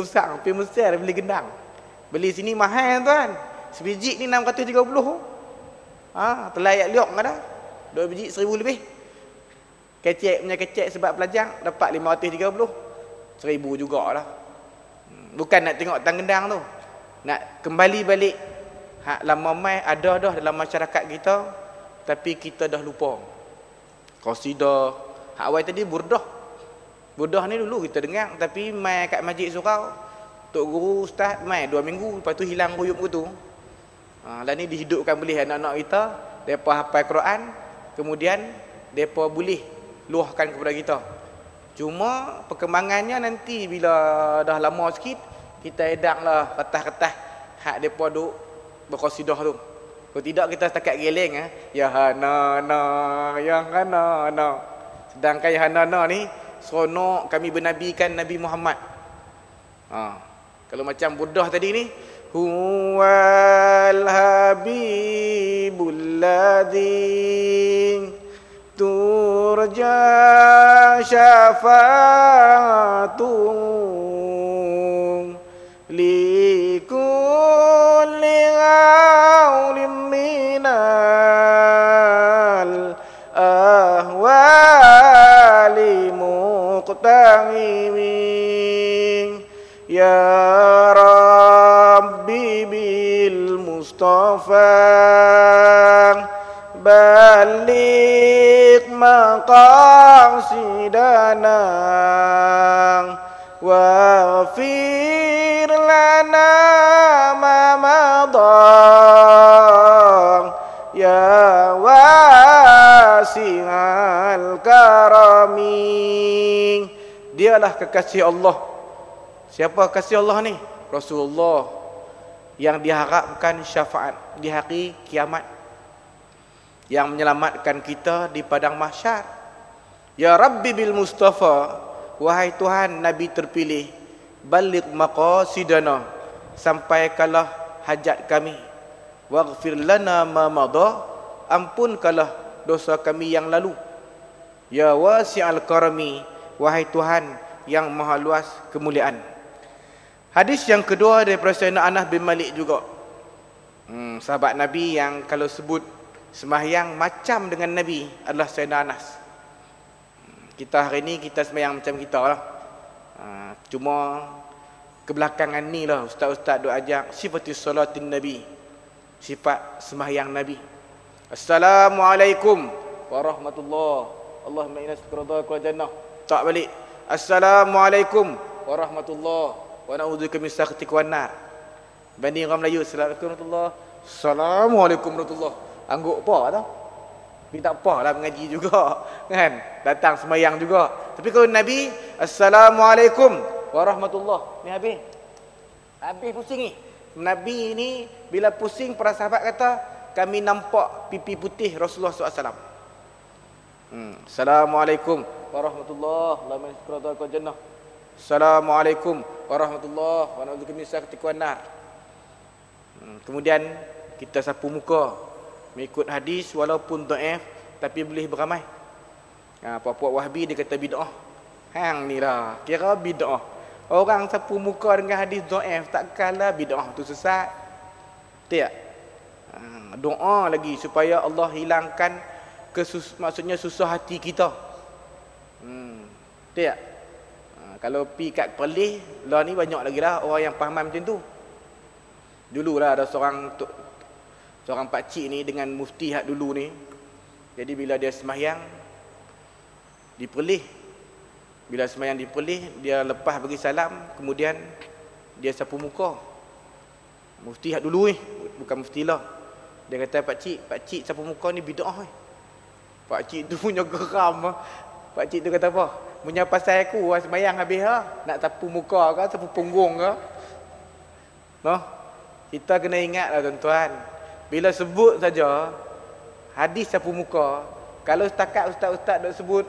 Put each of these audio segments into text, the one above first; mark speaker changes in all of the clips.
Speaker 1: Usang, pergi Mesir beli gendang. Beli sini mahal tuan. Sebiji ni 630. Terlayak liok dah. 2 biji 1000 lebih. Kecek punya kecek sebab pelajar dapat 530. 1000 jugalah. Bukan nak tengok tang gendang tu. Nak kembali balik hak lama mai ada dah dalam masyarakat kita, tapi kita dah lupa. Qasidah hak awal tadi burdah. Burdah ni dulu kita dengar, tapi mai kat masjid surau, tok guru ustaz mai 2 minggu, lepas tu hilang ruyuk tu. Dan ni dihidupkan boleh anak-anak kita, depa hafal Quran, kemudian depa boleh luahkan kepada kita. Cuma perkembangannya nanti bila dah lama sikit, kita edaklah kertas-kertas hak depa duk berqasidah tu. Kalau tidak kita setakat geleng ya hana ya hana. Sedangkan ya hana ni seronok kami bernabikan Nabi Muhammad. Kalau macam burdah tadi ni, huwal habibul ladzi turja syafa'atu likulli gaulim minal ahwali muqtamimin ya Rabbi bil Mustafa balik maqasidana waghfir lana ma madha ya wasi'al karami. Dialah kekasih Allah. Siapa kasih Allah ni? Rasulullah, yang diharapkan syafaat di hari kiamat, yang menyelamatkan kita di padang mahsyar. Ya Rabbi bil Mustafa, wahai Tuhan Nabi terpilih, baligh maqasidana, sampaikanlah hajat kami. Waghfir lana ma madha, ampunkanlah dosa kami yang lalu. Ya wasi'al karami, wahai Tuhan yang maha luas kemuliaan. Hadis yang kedua daripada Sayyidina Anas bin Malik juga. Sahabat Nabi yang kalau sebut sembahyang macam dengan Nabi adalah Sayyidina Anas. Kita hari ni kita sembahyang macam kita lah. Cuma kebelakangan ni lah ustaz-ustaz duk ajak sifatus salatin Nabi, sifat sembahyang Nabi. Assalamualaikum warahmatullahi, Allahumma inna nas'aluka wal jannah. Tak balik. Assalamualaikum warahmatullahi wa na'udzubika min sakhatika wan nar. Banding orang Melayu, Assalamualaikum warahmatullahi, Assalamualaikum warahmatullahi. Angguk apa tau? Tapi tak apalah mengaji juga kan, datang sembahyang juga. Tapi kalau Nabi Assalamualaikum warahmatullahi, ni habis pusing ni. Nabi ni bila pusing, para sahabat kata kami nampak pipi putih Rasulullah SAW. Assalamualaikum warahmatullahi wabarakatuh. Assalamualaikum warahmatullahi wabarakatuh. Kemudian kita sapu muka mengikut hadis, walaupun dhaif tapi boleh beramai. Puak-puak Wahbi dia kata bid'ah. Hang ni lah kira bid'ah. Orang sapu muka dengan hadis dhaif takkanlah bid'ah tu sesat. Tak? Doa lagi supaya Allah hilangkan maksudnya susah hati kita. Tak? Kalau pi kat Perlis lah ni banyak lagi lah orang yang faham macam tu. Dululah ada seorang pakcik ni dengan mufti hak dulu ni. Jadi bila dia sembahyang di Perlis, bila sembahyang di Perlis, dia lepas bagi salam, kemudian dia sapu muka. Mufti hak dulu ni, bukan mufti lah. Dia kata, pakcik sapu muka ni bid'ah ni. Pakcik tu punya geram. Pakcik tu kata apa? Punya pasal aku sembahyang habis lah, nak sapu muka ke, sapu punggung ke. Noh, kita kena ingatlah tuan-tuan, bila sebut saja hadis sapu muka, kalau setakat ustaz-ustaz duk sebut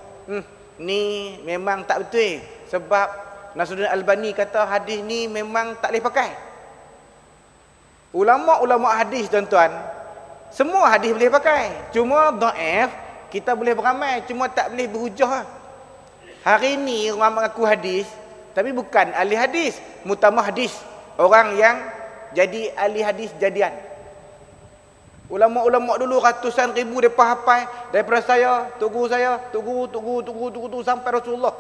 Speaker 1: ni memang tak betul, sebab Nasruddin Albani kata hadis ni memang tak boleh pakai. Ulama-ulama hadis tuan-tuan, semua hadis boleh pakai, cuma dhaif kita boleh beramal, cuma tak boleh berhujah. Hari ni orang mengaku hadis, Tapi bukan ahli hadis, mutamah hadis. Orang yang jadi ahli hadis jadian. Ulama-ulama dulu ratusan ribu mereka hafal daripada saya, tok guru saya, tok guru sampai Rasulullah.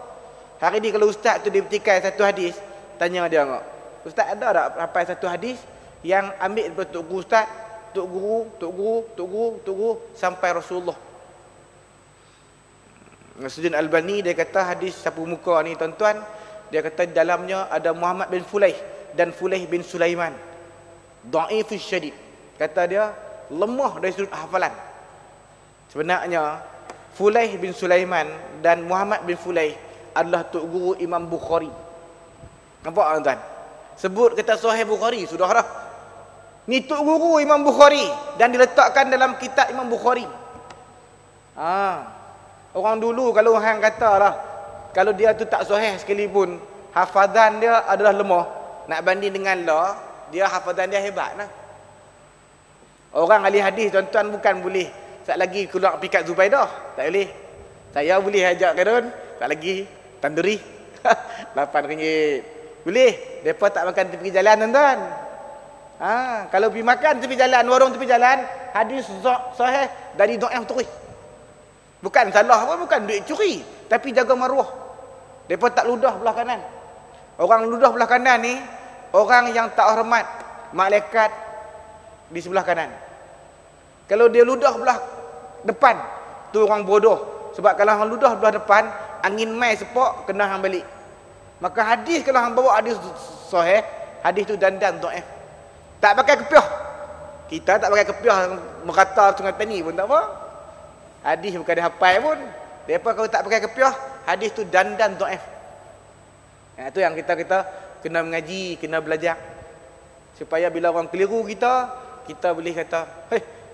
Speaker 1: Hari ni kalau ustaz tu dia bertikai satu hadis, tanya dia enggak. Ustaz ada tak hafal satu hadis yang ambil daripada tok guru ustaz, tok guru sampai Rasulullah. Nasruddin Albani dia kata hadis sapu muka ni tuan-tuan, dia kata dalamnya ada Muhammad bin Fulaih dan Fulaih bin Sulaiman. Dhaifus syadid. Kata dia lemah dari sudut hafalan. Sebenarnya Fulaih bin Sulaiman dan Muhammad bin Fulaih adalah tok guru Imam Bukhari. Nampak tuan-tuan? Sebut kata Sahih Bukhari sudah dah. Ni tok guru Imam Bukhari dan diletakkan dalam kitab Imam Bukhari. Orang dulu kalau hang katalah kalau dia tu tak sahih sekalipun, hafazan dia adalah lemah, nak banding dengan lah, dia hafazan dia hebat lah. Orang ahli hadis tuan-tuan bukan boleh tak lagi keluar pikat Zubaidah, tak boleh. Saya boleh ajak kadon, tak lagi tanduri RM8. Boleh. Depa tak makan tepi jalan tuan-tuan. Kalau pergi makan tepi jalan, warung tepi jalan, hadis sahih dari dhaif terus. Bukan salah pun, bukan duit curi, tapi jaga maruah. Depa tak ludah belah kanan. Orang ludah belah kanan ni orang yang tak hormat malaikat di sebelah kanan. Kalau dia ludah belah depan, tu orang bodoh. Sebab kalau hang ludah belah depan, angin mai sepak kena hang balik. Maka hadis kalau hang bawa hadis sahih, hadis tu dandan dhaif. Tak pakai kepiah. Kita tak pakai kepiah merata Sungai Petani pun tak apa. Hadis bukan dia hafal pun. Depa kalau tak pakai kepiah, hadis tu dandan dhaif. Itu yang kita kena mengaji, kena belajar. Supaya bila orang keliru kita boleh kata,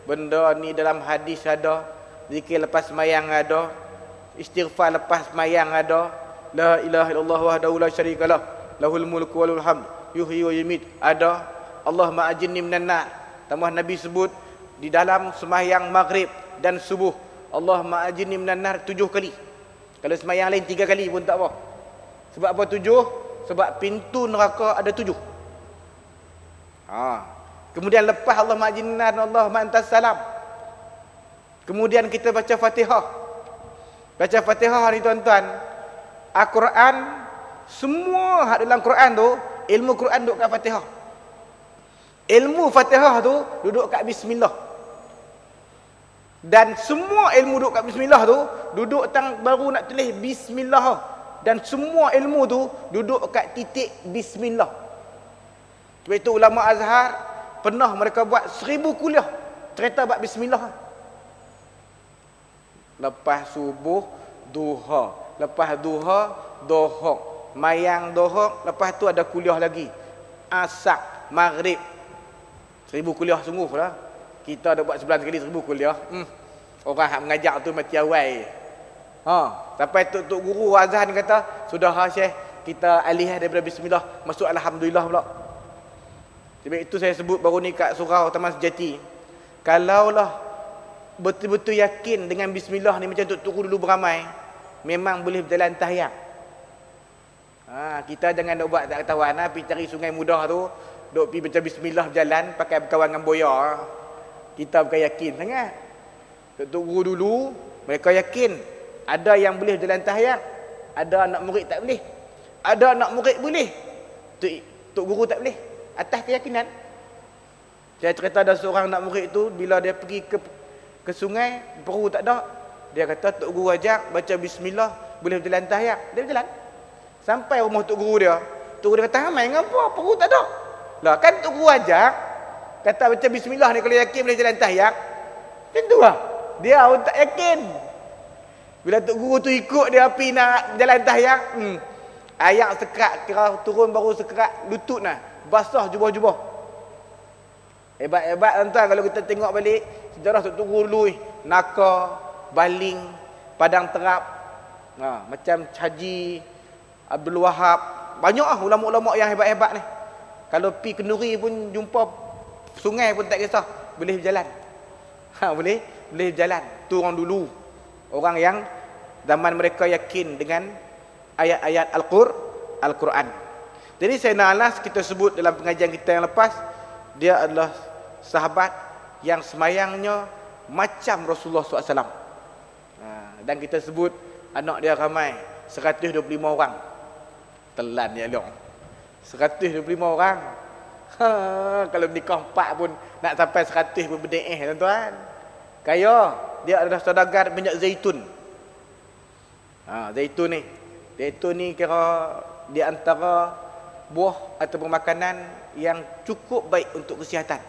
Speaker 1: benda ni dalam hadis ada, zikir lepas sembahyang ada, istighfar lepas sembahyang ada, la ilaha illallah wahdahu la syarikalah, lahul mulku walul hamd, yuhyi wa yumiit ada, Allahumma ajinni minan nar. Tambah Nabi sebut di dalam sembahyang maghrib dan subuh, Allahumma ajinni minan nar 7 kali. Kalau sembahyang lain 3 kali pun tak apa. Sebab apa 7? Sebab pintu neraka ada 7. Kemudian lepas Allahumma ajinni minan nar, Allahumma antas salam. Kemudian kita baca Fatihah. Baca Fatihah ni tuan-tuan, Al-Quran, semua hak dalam Quran tu, ilmu Quran duduk kat Fatihah. Ilmu Fatihah tu duduk kat Bismillah. Dan semua ilmu duduk kat Bismillah tu, duduk tang baru nak tulis Bismillah. Dan semua ilmu tu duduk kat titik Bismillah. Sebab itu ulama Azhar pernah mereka buat 1000 kuliah cerita bab Bismillah. Lepas subuh, duha. Lepas duha, dohok. Mayang dohok. Lepas tu ada kuliah lagi. Asak, maghrib. 1000 kuliah sungguh lah. Kita ada buat 11 kali 1000 kuliah. Orang yang mengajar tu mati awal. Sampai tok guru azan kata, sudah Syekh, kita alih daripada bismillah masuk alhamdulillah pula. Sebab itu saya sebut baru ni kat surau Taman Sejati. Kalaulah betul-betul yakin dengan bismillah ni macam tok guru dulu beramai, memang boleh berjalan tahiyat. Kita jangan nak buat tak ketahuan, pergi cari sungai mudah tu, duk pergi baca bismillah berjalan pakai berkawan dengan boya. Kita bukan yakin sangat. Tok guru dulu mereka yakin ada yang boleh jalan tahiyat, ada anak murid tak boleh. Ada anak murid boleh, tok guru tak boleh. Atas keyakinan. Saya cerita ada seorang anak murid tu, bila dia pergi ke sungai, perlu tak ada, dia kata tok guru ajak baca bismillah boleh berjalan tahiyat. Dia berjalan sampai rumah tok guru dia. Tok guru dia kata, "Hamai ngapa? Perlu tak ada." Lah kan tok guru ajak kata baca bismillah ni kalau yakin boleh jalan tahiyat. Tentu lah. Dia pun tak yakin. Bila tok guru tu ikut dia pergi nak jalan tahiyat, ayat sekerat kira turun baru sekerat lutut nah, basah jubah-jubah. Hebat-hebat tuan-tuan kalau kita tengok balik sejarah tok guru dulu ni, Naka, Baling, Padang Terap, macam Haji Abdul Wahab, banyak ulama-ulama yang hebat-hebat ni. Kalau pi kenduri pun jumpa sungai pun tak kisah, boleh berjalan. Boleh berjalan. Tu orang dulu. Orang yang zaman mereka yakin dengan ayat-ayat Al-Quran. Jadi Sayyidina Anas kita sebut dalam pengajian kita yang lepas, dia adalah sahabat yang semayangnya macam Rasulullah SAW. Dan kita sebut anak dia ramai 125 orang. Telan ya long. 125 orang. Kalau nikah 4 pun nak sampai 100 pun berdeih tuan-tuan. Kaya dia adalah saudagar minyak zaitun. Zaitun ni kira di antara buah ataupun makanan yang cukup baik untuk kesihatan.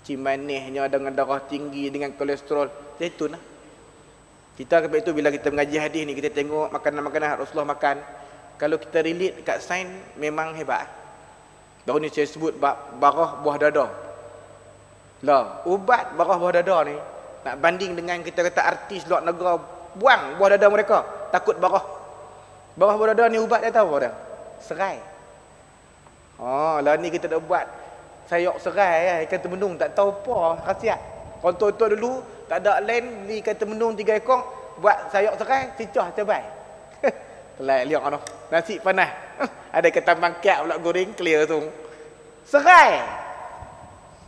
Speaker 1: Kecil manisnya dengan darah tinggi, dengan kolesterol, zaitun lah. Kita sebab itu bila kita mengaji hadis ni, kita tengok makanan-makanan Rasulullah makan. Kalau kita relate dekat sains, memang hebat. Baru ni saya sebut barah buah dada. Lah, ubat barah buah dada ni nak banding dengan kita kata artis luar negara buang buah dada mereka, takut barah. Barah buah dada ni ubat dia tahu apa dah? Serai. Lah ni kita dah buat sayok serai ikan temenung, tak tahu apa khasiat. Kontor-kontor dulu tak ada lain, beli ikan temenung 3 ekor, buat sayok serai, cicah cabai. Telai liang ano. Nasi panas. Ada ketan bangkat pula goreng clear tu. Serai.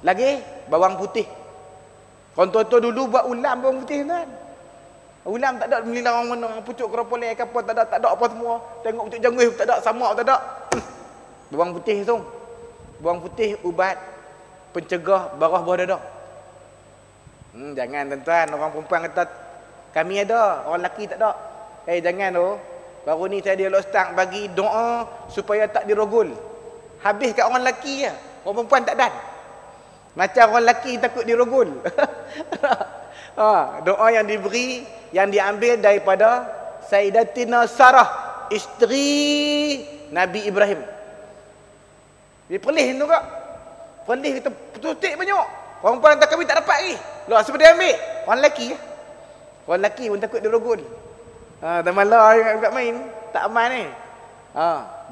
Speaker 1: Lagi bawang putih. Kontor-kontor dulu buat ulam bawang putih kan. Ulam tak ada beli orang mana, pucuk keropolek ke apa, tak ada apa semua. Tengok pucuk janggut tak ada, samak tak ada. Bawang putih tu. Bawang putih ubat pencegah barah buah dada. Jangan tuan-tuan, orang perempuan kata kami ada, orang lelaki tak ada. Jangan tu. Baru ni saya dialog start bagi doa supaya tak dirogol. Habis kat orang lelaki je. Orang perempuan tak dan. Macam orang lelaki takut dirogol. Doa yang diberi, yang diambil daripada Sayyidatina Sarah, isteri Nabi Ibrahim. Dia pelih tu kak. Pelih kita tutik banyak. Orang perempuan tak kami tak dapat lagi. Lah sebab dia ambil. Orang lelaki je. Orang lelaki pun takut dirogol. Tak malah kat main. Tak aman ni.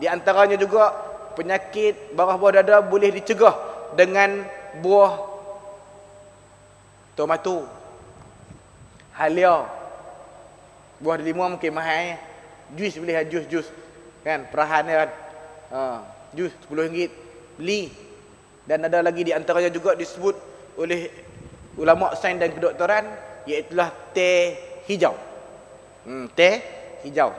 Speaker 1: Di antaranya juga penyakit barah buah dada boleh dicegah dengan buah tomato, halia. Buah delima mungkin mahal. Jus boleh jus. Kan perahan dia kan. Jus RM10 beli. Dan ada lagi di antaranya juga disebut oleh ulama sains dan kedoktoran, iaitu teh hijau. Teh hijau.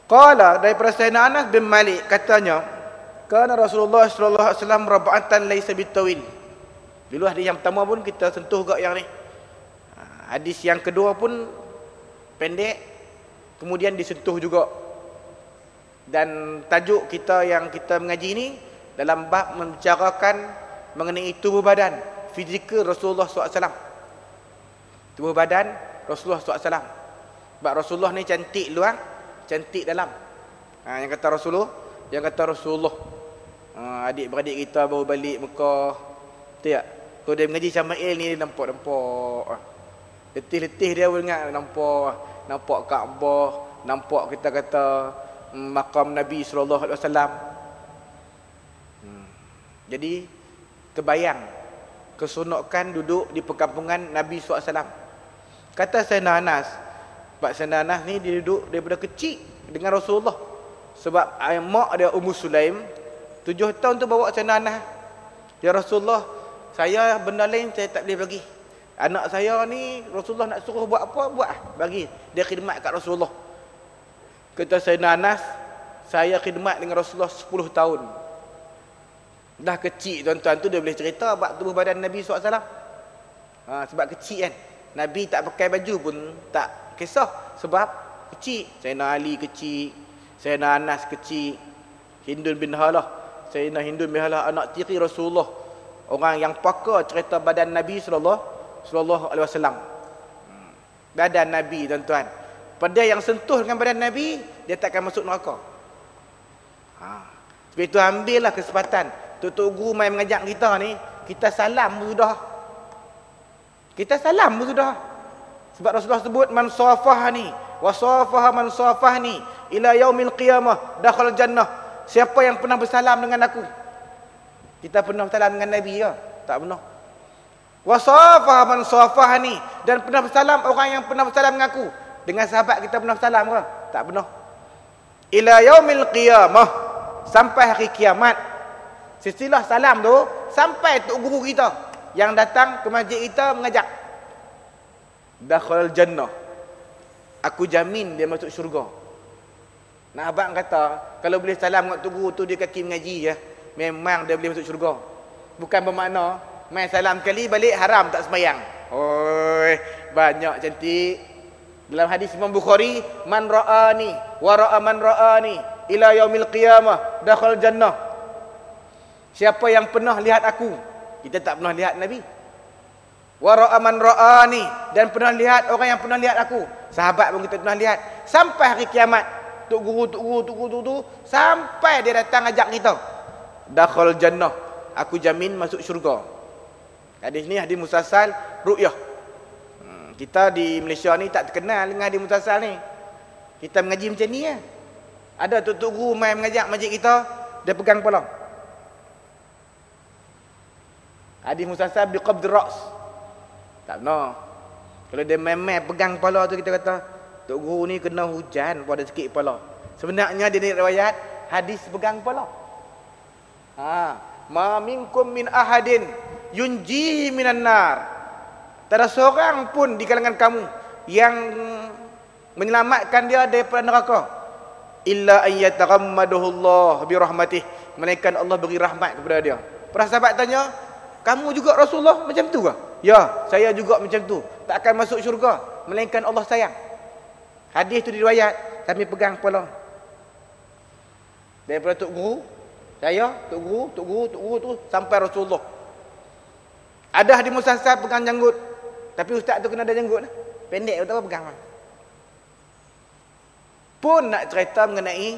Speaker 1: Qala daripada Sayyidina Anas bin Malik katanya, kana Rasulullah sallallahu alaihi wasallam rab'atan laysa bitawil. Dulu hadis yang pertama pun kita sentuh gak yang ni. Hadis yang kedua pun pendek, kemudian disentuh juga. Dan tajuk kita yang kita mengaji ni dalam bab membicarakan mengenai tubuh badan fizikal Rasulullah SAW. Tubuh badan Rasulullah SAW. Sebab Rasulullah ni cantik luar, cantik dalam. Yang kata Rasulullah. Adik-beradik kita baru balik Mekah. Betul tak? Kalau dia mengaji Syama'il ni, dia nampak. Letih-letih dia pun ingat nampak Kaabah, nampak kita kata makam Nabi SAW. Jadi terbayang keseronokan duduk di perkampungan Nabi SAW. Kata Sayyidina Anas, sebab Sayyidina Anas ni dia duduk daripada kecil dengan Rasulullah. Sebab mak dia Ummu Sulaim 7 tahun tu bawa Sayyidina Anas. Ya Rasulullah, saya benda lain saya tak boleh bagi. Anak saya ni Rasulullah nak suruh buat apa, buat bagi. Dia khidmat kat Rasulullah. Kata Sayyidina Anas, saya khidmat dengan Rasulullah 10 tahun. Dah kecil tuan-tuan tu dia boleh cerita bab tubuh badan Nabi SAW. Sebab kecil kan. Nabi tak pakai baju pun tak kisah. Sebab kecil. Sayyidina Ali kecil, Sayyidina Anas kecil, Hindun bin Halah, Sayyidina Hindun bin Halah anak tiri Rasulullah. Orang yang pakar cerita badan Nabi sallallahu alaihi wasallam. Badan Nabi tuan-tuan. Pada yang sentuh dengan badan Nabi, dia takkan masuk neraka. Sebab itu ambillah kesempatan. Tok guru mai mengajak kita ni, kita salam pun sudah. Kita salam pun sudah. Sebab Rasulullah sebut man safahani wa safaha man safahni ila yaumil qiyamah dakhala jannah. Siapa yang pernah bersalam dengan aku? Kita pernah bersalam dengan Nabi ke? Tak pernah. Wa safaha man safahni, dan pernah bersalam orang yang pernah bersalam dengan aku. Dengan sahabat kita pernah bersalam ke? Tak pernah. ila yaumil qiyamah, sampai hari kiamat. Silsilah salam tu sampai tok guru kita yang datang ke masjid kita mengajak. Dakhal jannah, aku jamin dia masuk syurga. Nak abang kata kalau boleh salam dengan tok guru tu dia kaki mengaji ya, memang dia boleh masuk syurga. Bukan bermakna main salam kali balik haram tak sembahyang. Oi, banyak cantik. Dalam hadis Imam Bukhari, man ra'ani wa ra'a man ra'ani ila yaumil qiyamah dakhal jannah. Siapa yang pernah lihat aku, kita tak pernah lihat Nabi. Wa ra'a man ra'ani, dan pernah lihat orang yang pernah lihat aku. Sahabat pun kita pernah lihat. Sampai hari kiamat, tok guru sampai dia datang ajak kita. Dakhal jannah, aku jamin masuk syurga. Hadis ni hadis musalsal ru'yah. Kita di Malaysia ni tak terkenal dengan hadis musalsal ni. Kita mengaji macam ni ya. Ada tok guru mai mengajak masjid kita, dia pegang kepala. Hadis musalsal biqabd ra's. Tak benar. Kalau dia memang pegang kepala tu, kita kata tok guru ni kena hujan pada sikit kepala. Sebenarnya dia ni riwayat hadis pegang kepala. Ma minkum min ahadin yunjihi minan nar. Tak ada seorang pun di kalangan kamu yang menyelamatkan dia daripada neraka. Illa an yataghammaduhu Allah bi rahmatih. Melainkan Allah beri rahmat kepada dia. Para sahabat tanya, kamu juga Rasulullah macam tu ke? Ya, saya juga macam tu. Tak akan masuk syurga melainkan Allah sayang. Hadis tu diriwayat, kami pegang kepala. Daripada tok guru, saya, tok guru tu sampai Rasulullah. Ada hadis musalsal pegang janggut. Tapi ustaz tu kena ada janggut lah. Pendek tu apa pegang lah. Pun nak cerita mengenai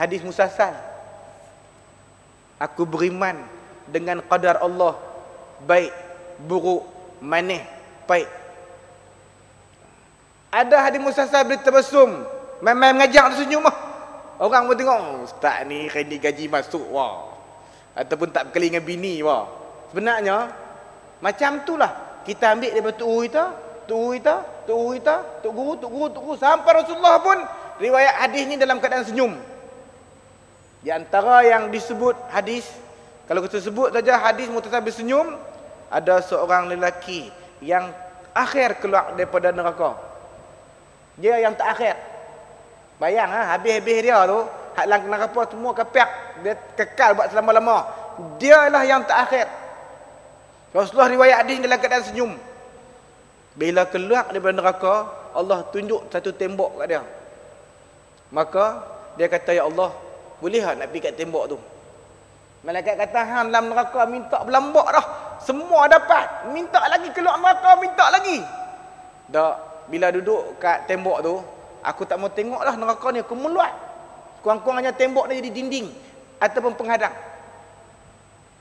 Speaker 1: hadis musalsal. Aku beriman dengan qadar Allah, baik, buruk, manis, baik. Ada hadis musalsal bertabassum, main-main mengajak tu senyum lah. Orang pun tengok, ustaz ni kini gaji masuk, wah. Ataupun tak berkali dengan bini, wah. Sebenarnya macam itulah. Kita ambil daripada tok guru, sampai Rasulullah pun riwayat hadis ni dalam keadaan senyum. Di antara yang disebut hadis, kalau kita sebut saja hadis mutasal bersenyum, ada seorang lelaki yang akhir keluar daripada neraka. Dia yang terakhir. Bayang habis-habis dia tu, hak lang neraka semua kepek, dia kekal buat selama-lama. Dialah yang terakhir. Rasulullah riwayat hadis dalam keadaan senyum. Bila keluar daripada neraka, Allah tunjuk satu tembok kat dia. Maka dia kata, ya Allah, boleh tak nak pergi kat tembok tu? Malaikat kata, hang dalam neraka minta berlambak dah. Semua dapat. Minta lagi keluar neraka, minta lagi. Tak, bila duduk kat tembok tu, aku tak mau tengok lah neraka ni, aku meluat. Kurang-kurangnya tembok ni jadi dinding ataupun penghadang.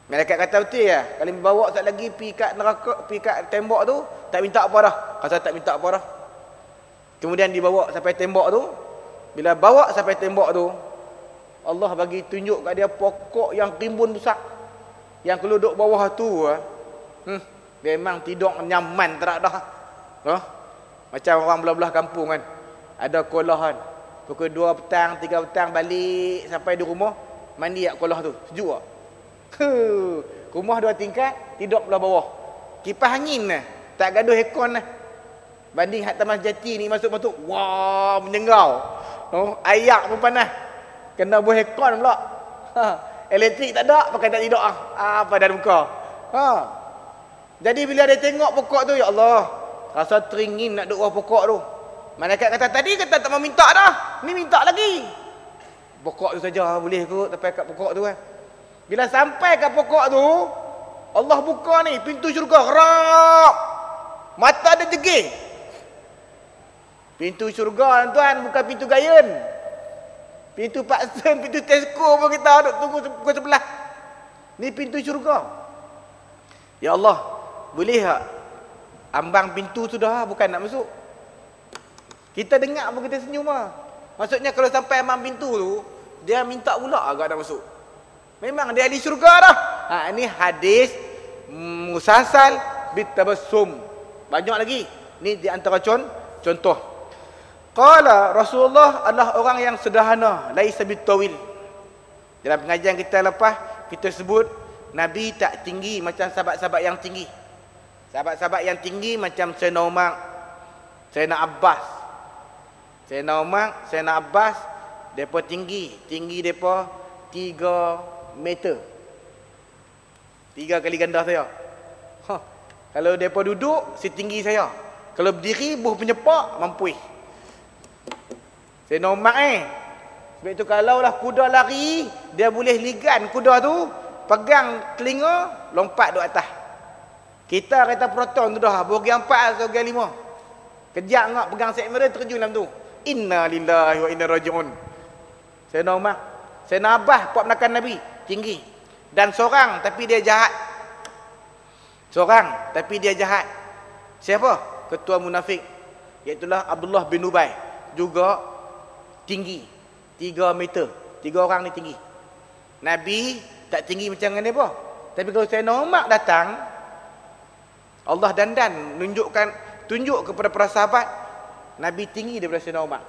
Speaker 1: Malaikat kata betul ya, kalau bawa tak lagi pergi kat neraka, pergi kat tembok tu, tak minta apa dah. Kata tak minta apa dah. Kemudian dibawa sampai tembok tu. Bila bawa sampai tembok tu, Allah bagi tunjuk kat dia pokok yang rimbun besar. Yang kalau duduk bawah tu, memang tidur nyaman tak dah. Macam orang belah-belah kampung kan. Ada kolah kan. Pukul 2 petang, 3 petang balik sampai di rumah, mandi kat kolah tu. Sejuk tak? Rumah 2 tingkat, tidur belah bawah. Kipas angin lah, tak gaduh aircon lah. Banding hak Taman Jati ni masuk-masuk, wah, menyengau. Ayak pun panas. Kena buah aircon pula. Elektrik tak ada, pakai tak tidur apa dah muka. Jadi bila dia tengok pokok tu, ya Allah, rasa teringin nak duduk bawah pokok tu. Malaikat kata, tadi kata tak mau minta dah, ni minta lagi. Pokok tu saja boleh kot, sampai kat pokok tu kan. Bila sampai kat pokok tu, Allah buka ni pintu syurga, rap. Mata dia jegih. Pintu syurga tuan, bukan pintu gayen. Pintu Paksen, pintu Tesco pun kita duduk tunggu pukul 11. Ni pintu syurga. Ya Allah, boleh tak ambang pintu tu dah, bukan nak masuk. Kita dengar pun kita senyum lah. Maksudnya kalau sampai ambang pintu tu, dia minta pula agak nak masuk. Memang dia ahli syurga dah. Ini hadis musalsal bitabassum. Banyak lagi. Ni di antara contoh. Qala Rasulullah adalah orang yang sederhana, laisa bitawil. Dalam pengajian kita lepas kita sebut Nabi tak tinggi macam sahabat-sahabat yang tinggi. Sahabat-sahabat yang tinggi macam Sayyidina Umar, Sayyidina Abbas. Sayyidina Umar, Sayyidina Abbas, depa tinggi. Tinggi depa 3 meter. 3 kali ganda saya. Kalau depa duduk setinggi saya. Kalau berdiri buh penyepak mampui. Sayyidina Umar sebab itu kalaulah kuda lari, dia boleh ligan kuda tu, pegang telinga, lompat duduk atas. Kita kereta proton tu dah, bogi 4 atau bogi 5. Kejap ngak pegang sekmera terjun dalam tu. Inna lillahi wa inna raji'un. Sayyidina Umar, Sayyidina Abbas puak menakan Nabi, tinggi. Dan seorang tapi dia jahat. Seorang tapi dia jahat. Siapa? Ketua munafik, iaitulah Abdullah bin Ubay, juga tinggi 3 meter. 3 orang ni tinggi. Nabi tak tinggi macam ni apa. Tapi kalau Sayyidina Umar datang, Allah dandan tunjuk kepada para sahabat Nabi tinggi daripada Sayyidina Umar.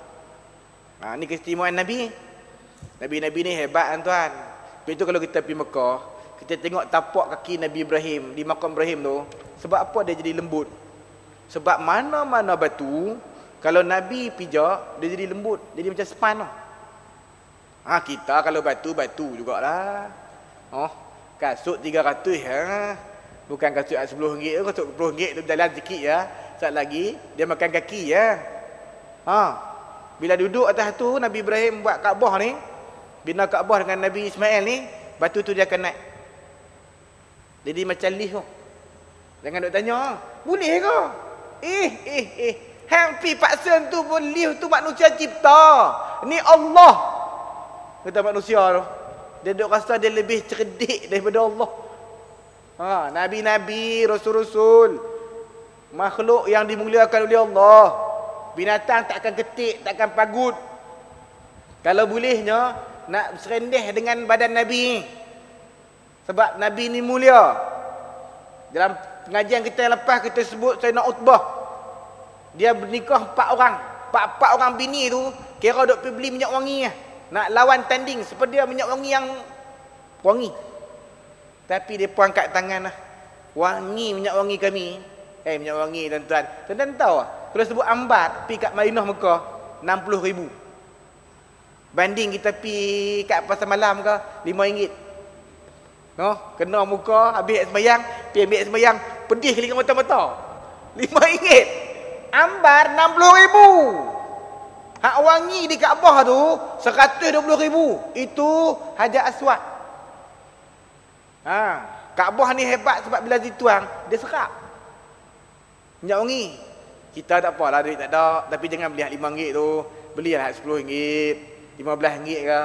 Speaker 1: Ni keistimewaan Nabi. Nabi-nabi ni hebat tuan. Begitu kalau kita pergi Mekah, kita tengok tapak kaki Nabi Ibrahim di makam Ibrahim tu, sebab apa dia jadi lembut? Sebab mana-mana batu kalau Nabi pijak dia jadi lembut, jadi macam span tu. Kita kalau batu jugalah. Kasut 300 bukan kasut RM10, kasut RM10 tu berjalan sikit ya. Saat lagi dia makan kaki ya. Bila duduk atas tu Nabi Ibrahim buat Kaabah ni, bina Kaabah dengan Nabi Ismail ni, batu tu dia akan naik. Jadi macam lift tu. Jangan duk tanya, boleh ke? Hampir paksa tu pun lift tu manusia cipta. Ni Allah. Kata manusia tu. Dia duk rasa dia lebih cerdik daripada Allah. Nabi-nabi, rasul-rasul, makhluk yang dimuliakan oleh Allah. Binatang takkan ketik, takkan pagut. Kalau bolehnya nak serendeh dengan badan Nabi. Sebab Nabi ni mulia. Dalam pengajian kita yang lepas kita sebut Sayyidina Utbah. Dia bernikah 4 orang. 4 orang bini tu kira duk pergi beli minyak wangi lah. Nak lawan tanding seperti minyak wangi yang wangi. Tapi dia pun angkat tangan lah. Wangi minyak wangi kami. Minyak wangi tuan-tuan. Tuan-tuan tahu lah. Kalau sebut ambar, pergi kat Madinah Mekah, 60,000. Banding kita pergi kat pasar malam ke, RM5. Kena muka, habis sembahyang, pergi ambil sembahyang, pedih kali mata-mata. RM5. Ambar 60,000. Hak wangi di Kaabah tu 120,000. Itu Hajar Aswad. Kaabah ni hebat sebab bila dituang dia serap. Minyak wangi. Kita tak apalah duit tak ada, tapi jangan beli hak RM5 tu. Belilah hak RM10, RM15 ke.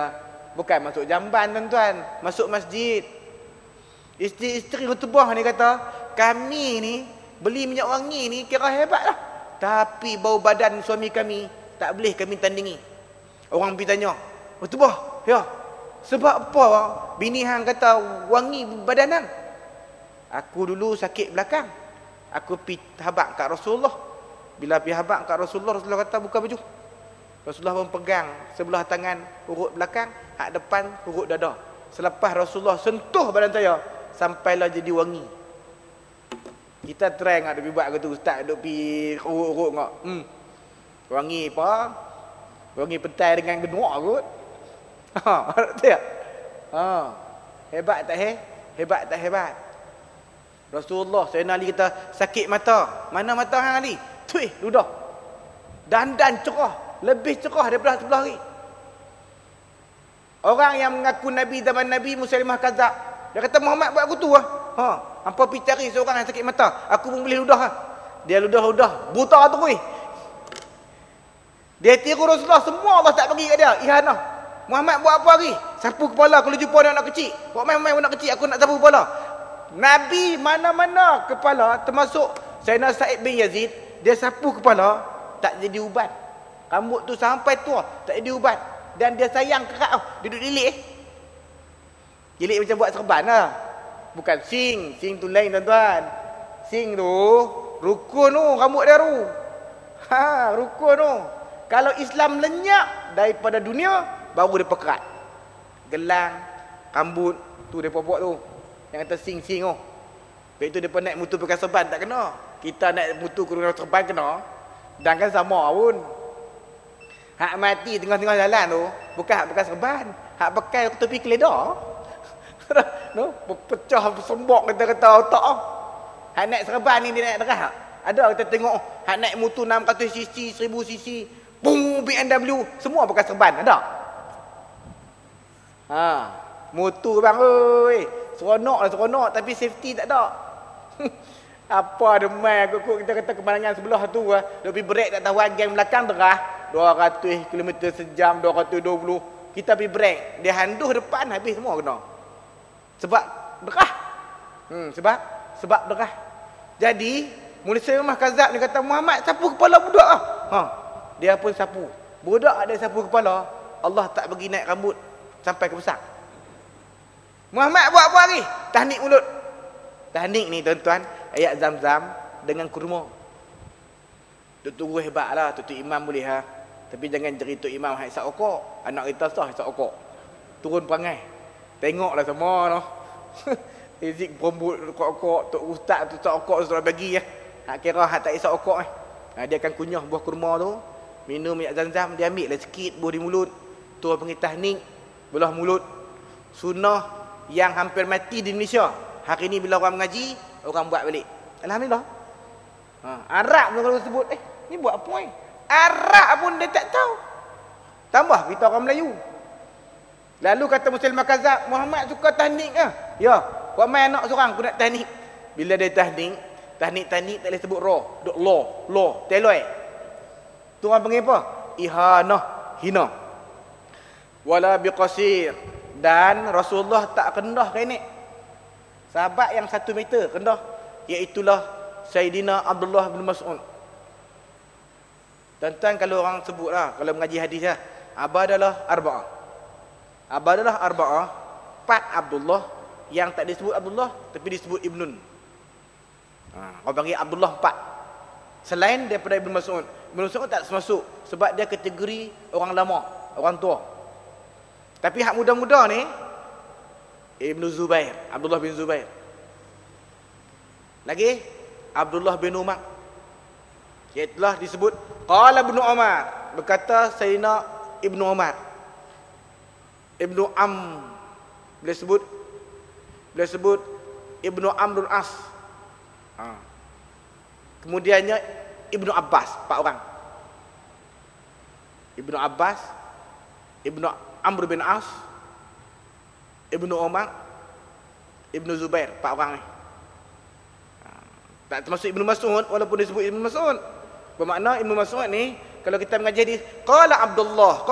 Speaker 1: Bukan masuk jamban tuan-tuan, masuk masjid. Isteri khutbah ni kata, kami ni beli minyak wangi ni kira hebat lah. Tapi bau badan suami kami tak boleh kami tandingi. Orang pergi tanya, khutbah, ya, sebab apa bini hang kata wangi badan hang? Aku dulu sakit belakang. Aku pergi habaq kat Rasulullah. Bila pergi habaq kat Rasulullah, Rasulullah kata buka baju. Rasulullah pun pegang sebelah tangan urut belakang, hak depan urut dada. Selepas Rasulullah sentuh badan saya, sampailah jadi wangi. Kita try ngak duk buat gitu, ustaz duk pi urut-urut ngak. Wangi apa? Wangi petai dengan genuk kot. Betul tak? Hebat tak hebat tak hebat? Rasulullah Sayyidina Ali kata sakit mata. Mana mata hang Ali? Tuih, ludah. Dandan cerah, lebih cerah daripada sebelah kiri. Orang yang mengaku Nabi zaman Nabi Musailimah Kadzab, dia kata Muhammad buat aku tu lah. Hampa pergi cari seorang yang sakit mata, aku pun boleh ludah lah. Dia ludah-ludah, buta tu kuih. Dia tiru Rasulullah, semua Allah tak bagi kat dia. Ihanah. Muhammad buat apa lagi? Sapu kepala kalau jumpa anak kecil. Buat main-main anak kecil, aku nak sapu kepala. Nabi mana-mana kepala, termasuk Sayyidina Sa'id bin Yazid, dia sapu kepala, tak jadi ubat. Rambut tu sampai tua, tak jadi ubat. Dan dia sayang kerak, dia duduk lilik. Lilik macam buat serban lah. Bukan sing tu lain tuan-tuan. Sing tu, rukun tu, rambut dia tu. Rukun tu. Kalau Islam lenyap daripada dunia, baru dia pekat. Gelang, rambut, tu dia buat tu. Yang kata sing-sing tu. Lepas tu dia naik mutu pakai serban, tak kena. Kita naik mutu kurang serban kena. Dan kan sama pun. Hak mati tengah-tengah jalan tu, bukan hak pakai serban. Hak pakai tepi keledar. No, pecah sembok kata-kata otak. Hak naik serban ni dia naik derah. Ada kita tengok hak naik motor 600cc, 1000cc, boom BMW, semua pakai serban, ada. Ha, motor bang oi. Seronok tapi safety tak ada. Apa demai aku kita kata kemalangan sebelah tu ah, lebih break tak tahu gang belakang derah 200 km sejam, 220. Kita pergi break, dia handuh depan habis semua kena. Sebab derah. Sebab derah. Jadi, Mulai Muhammad Kazab ni kata, Muhammad sapu kepala budak ah. Ha. Dia pun sapu. Budak ada sapu kepala, Allah tak bagi naik rambut sampai ke besar. Muhammad buat apa lagi? Tahnik mulut. Tahnik ni tuan-tuan, ayat Zam-Zam dengan kurma. Tunggu hebatlah, tutu imam boleh ha. Tapi jangan cerita imam hak isap okok. Anak kita sah isap okok. Turun perangai. Tengoklah semua noh. Izik berombut okok, tok ustaz tu isap okok suruh bagi ya. Hak kira hak tak isap okok dia akan kunyah buah kurma tu, minum minyak Zam-Zam, dia ambil lah sikit buah di mulut. Tu panggil tahnik, belah mulut. Sunnah yang hampir mati di Indonesia. Hari ni bila orang mengaji, orang buat balik. Alhamdulillah. Arab pun kalau sebut, ni buat apa ni? Arab pun dia tak tahu. Tambah kita orang Melayu. Lalu kata Muslimah Kazab, Muhammad suka tahnik ke? Ya, buat main anak seorang aku nak tahnik. Bila dia tahnik tak boleh sebut roh. Duk lo, teloi. Tu orang panggil apa? Ihanah, hina. Wala biqasir. Dan Rasulullah tak kendah kenek. Sahabat yang 1 meter kendah, iaitulah Sayyidina Abdullah bin Mas'ud. Tuan-tuan kalau orang sebutlah, kalau mengaji hadis lah, abadalah arba'ah. Abadalah arba'ah, 4 Abdullah yang tak disebut Abdullah tapi disebut Ibnun. Orang panggil Abdullah 4. Selain daripada Ibn Mas'ud. Ibn Mas'ud tak termasuk sebab dia kategori orang lama, orang tua. Tapi hak muda-muda ni Ibn Zubair, Abdullah bin Zubair. Lagi Abdullah bin Umar. Iaitulah disebut qala Ibnu Umar, berkata Sayyidina Ibnu Umar. Ibnu boleh sebut Ibnu Amr bin As. Kemudiannya Ibnu Abbas, 4 orang. Ibnu Abbas, Ibnu Amr bin As, Ibnu Umar, Ibnu Zubair, 4 orang ni. Tak termasuk Ibnu Mas'ud walaupun disebut Ibnu Mas'ud. Bermakna Ibnu Mas'ud ni kalau kita mengaji hadis, qala Abdullah,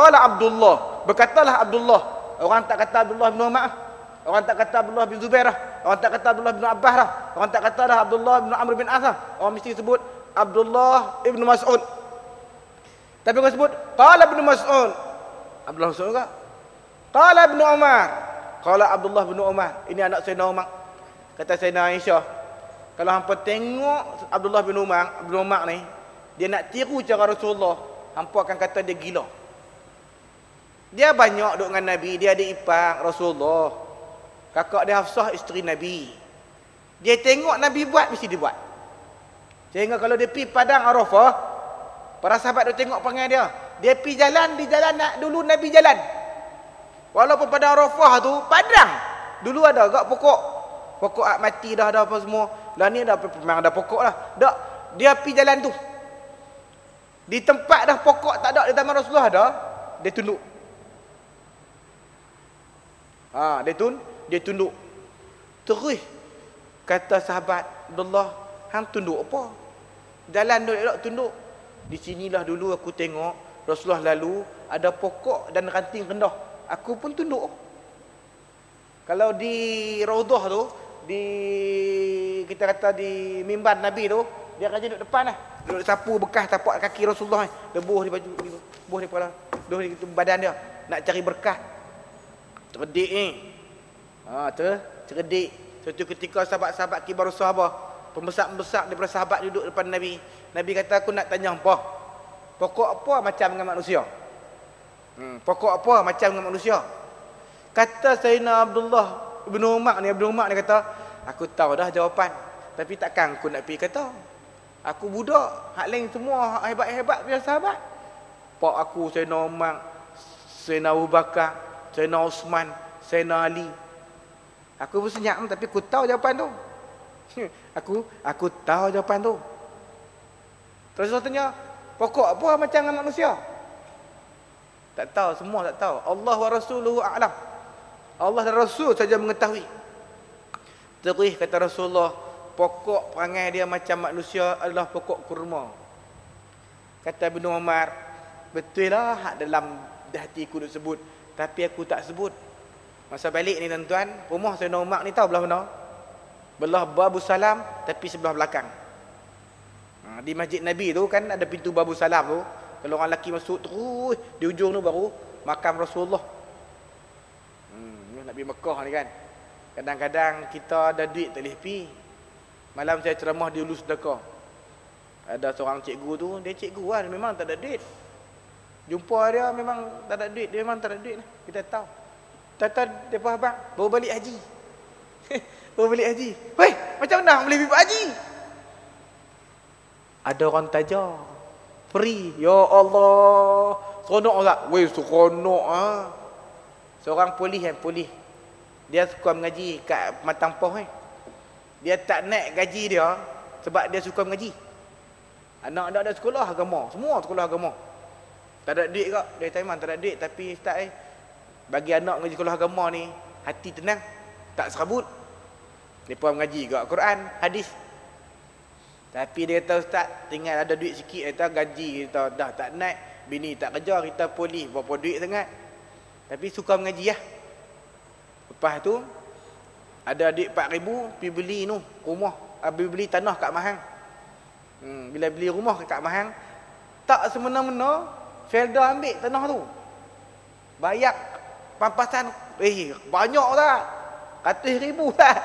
Speaker 1: berkatalah Abdullah. Orang tak kata Abdullah bin Umar. Orang tak kata Abdullah bin Zubair. Orang tak kata Abdullah bin Abbas. Orang tak kata dah Abdullah bin Amr bin As. Orang mesti sebut Abdullah ibn Mas'ud. Tapi orang sebut qala Ibnu Mas'ud. Abdullah Mas'ud ke? Qala Ibnu Umar. Qala Abdullah bin Umar. Ini anak Sayyidina Umar. Kata Sayyidina Aisyah, kalau hampa tengok Abdullah bin Umar ni, dia nak tiru cara Rasulullah, hampa akan kata dia gila. Dia banyak duduk dengan Nabi, dia ada ipar Rasulullah. Kakak dia Hafsah isteri Nabi. Dia tengok Nabi buat, mesti dia buat. Sehingga kalau dia pergi padang Arafah, para sahabat dia tengok perangai dia. Dia pergi jalan, di jalan nak dulu Nabi jalan. Walaupun padang Arafah tu padang. Dulu ada agak pokok mati dah ada apa semua. Lah ni dah memang ada pokok lah. Tak, dia pergi jalan tu. Di tempat dah pokok tak ada di zaman Rasulullah ada, dia tunduk. Dia tunduk. Terus kata sahabat Abdullah, hang tunduk apa? Jalan duk elok tunduk. Di sinilah dulu aku tengok Rasulullah lalu ada pokok dan ranting rendah. Aku pun tunduk. Kalau di Raudhah tu, kita kata di mimbar Nabi tu, dia akan duduk depan lah. Duduk sapu bekas tapak kaki Rasulullah ni. Debuh di baju, debuh di kepala, debuh di badan dia. Nak cari berkah. Cerdik ni. Cerdik. Suatu ketika sahabat-sahabat kibar sahabat, pembesar-pembesar daripada sahabat duduk depan Nabi. Nabi kata, aku nak tanya apa? Pokok apa macam dengan manusia? Pokok apa macam dengan manusia? Kata Sayyidina Abdullah bin Umar ni kata, aku tahu dah jawapan, tapi takkan aku nak pergi kata. Aku budak, hak lain semua hak hebat-hebat punya sahabat. Pak aku Sayyidina Umar, Sayyidina Abu Bakar, Sayyidina Osman, Sayyidina Ali. Aku pun senyap tapi aku tahu jawapan tu. Aku tahu jawapan tu. Terus dia tanya, pokok apa macam dengan manusia? Tak tahu, semua tak tahu. Allah wa rasuluhu a'lam. Allah dan Rasul saja mengetahui. Terus kata Rasulullah, pokok perangai dia macam manusia adalah pokok kurma. Kata Ibnu Umar, betul lah hak dalam hati aku nak sebut, tapi aku tak sebut. Masa balik ni tuan-tuan, rumah Sayyidina Umar ni tahu belah mana? Belah Babu Salam, tapi sebelah belakang. Di Masjid Nabi tu kan ada pintu Babu Salam tu. Kalau orang lelaki masuk terus, di ujung tu baru makam Rasulullah. Nak pergi Mekah ni kan. Kadang-kadang kita ada duit tak boleh pergi. Malam saya ceramah di Ulu Sedekah. Ada seorang cikgu tu, dia cikgu lah, dia memang tak ada duit. Jumpa dia memang tak ada duit, dia memang tak ada duit. Kita tahu. Tata dia pun abang, baru balik haji. Baru balik haji. Weh, macam mana boleh pergi haji? Ada orang tajar. Free. Ya Allah. Seronok tak? Weh, seronok ah. Seorang polis polis. Dia suka mengaji kat Matang Poh Dia tak naik gaji dia sebab dia suka mengaji. Anak-anak dia sekolah agama, semua sekolah agama. Tak ada duit kak. Dia kata memang tak ada duit, tapi ustaz bagi anak mengaji sekolah agama ni hati tenang, tak serabut. Depa mengaji kat Quran, hadis. Tapi dia kata ustaz, tinggal ada duit sikit, kata gaji kita dah tak naik, bini tak kerja, kita polis berapa duit sangat. Tapi suka mengaji lah. Lepas tu ada adik 4,000 pergi beli tu rumah, beli tanah kat Mahang. Bila beli rumah kat Mahang, tak semena-mena Felda ambil tanah tu. Bayar pampasan banyak tak? 100,000 tak?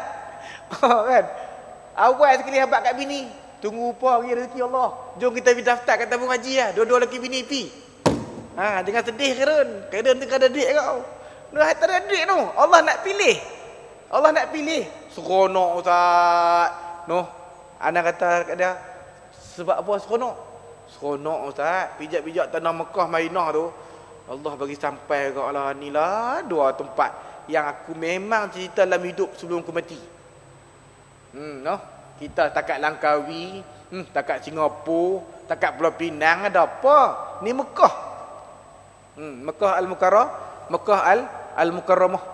Speaker 1: Kan? Awal sekali habaq kat bini, tunggu rupa hari rezeki Allah. Jom kita pergi daftar kat tabung haji lah. Dua-dua lelaki bini pi. Jangan sedih Kerun tu ada duit kau. Dah tak ada duit tu. Allah nak pilih. Allah nak pilih. Seronok ustaz. Noh, anak kata kat dia, sebab apa seronok? Seronok ustaz. Pijak-pijak tanah Mekah Madinah tu, Allah bagi sampai kat Allah ni lah dua tempat yang aku memang cerita dalam hidup sebelum aku mati. Noh, kita takat Langkawi, takat Singapura, takat Pulau Pinang ada apa? Ni Mekah. Mekah Al-Mukarramah.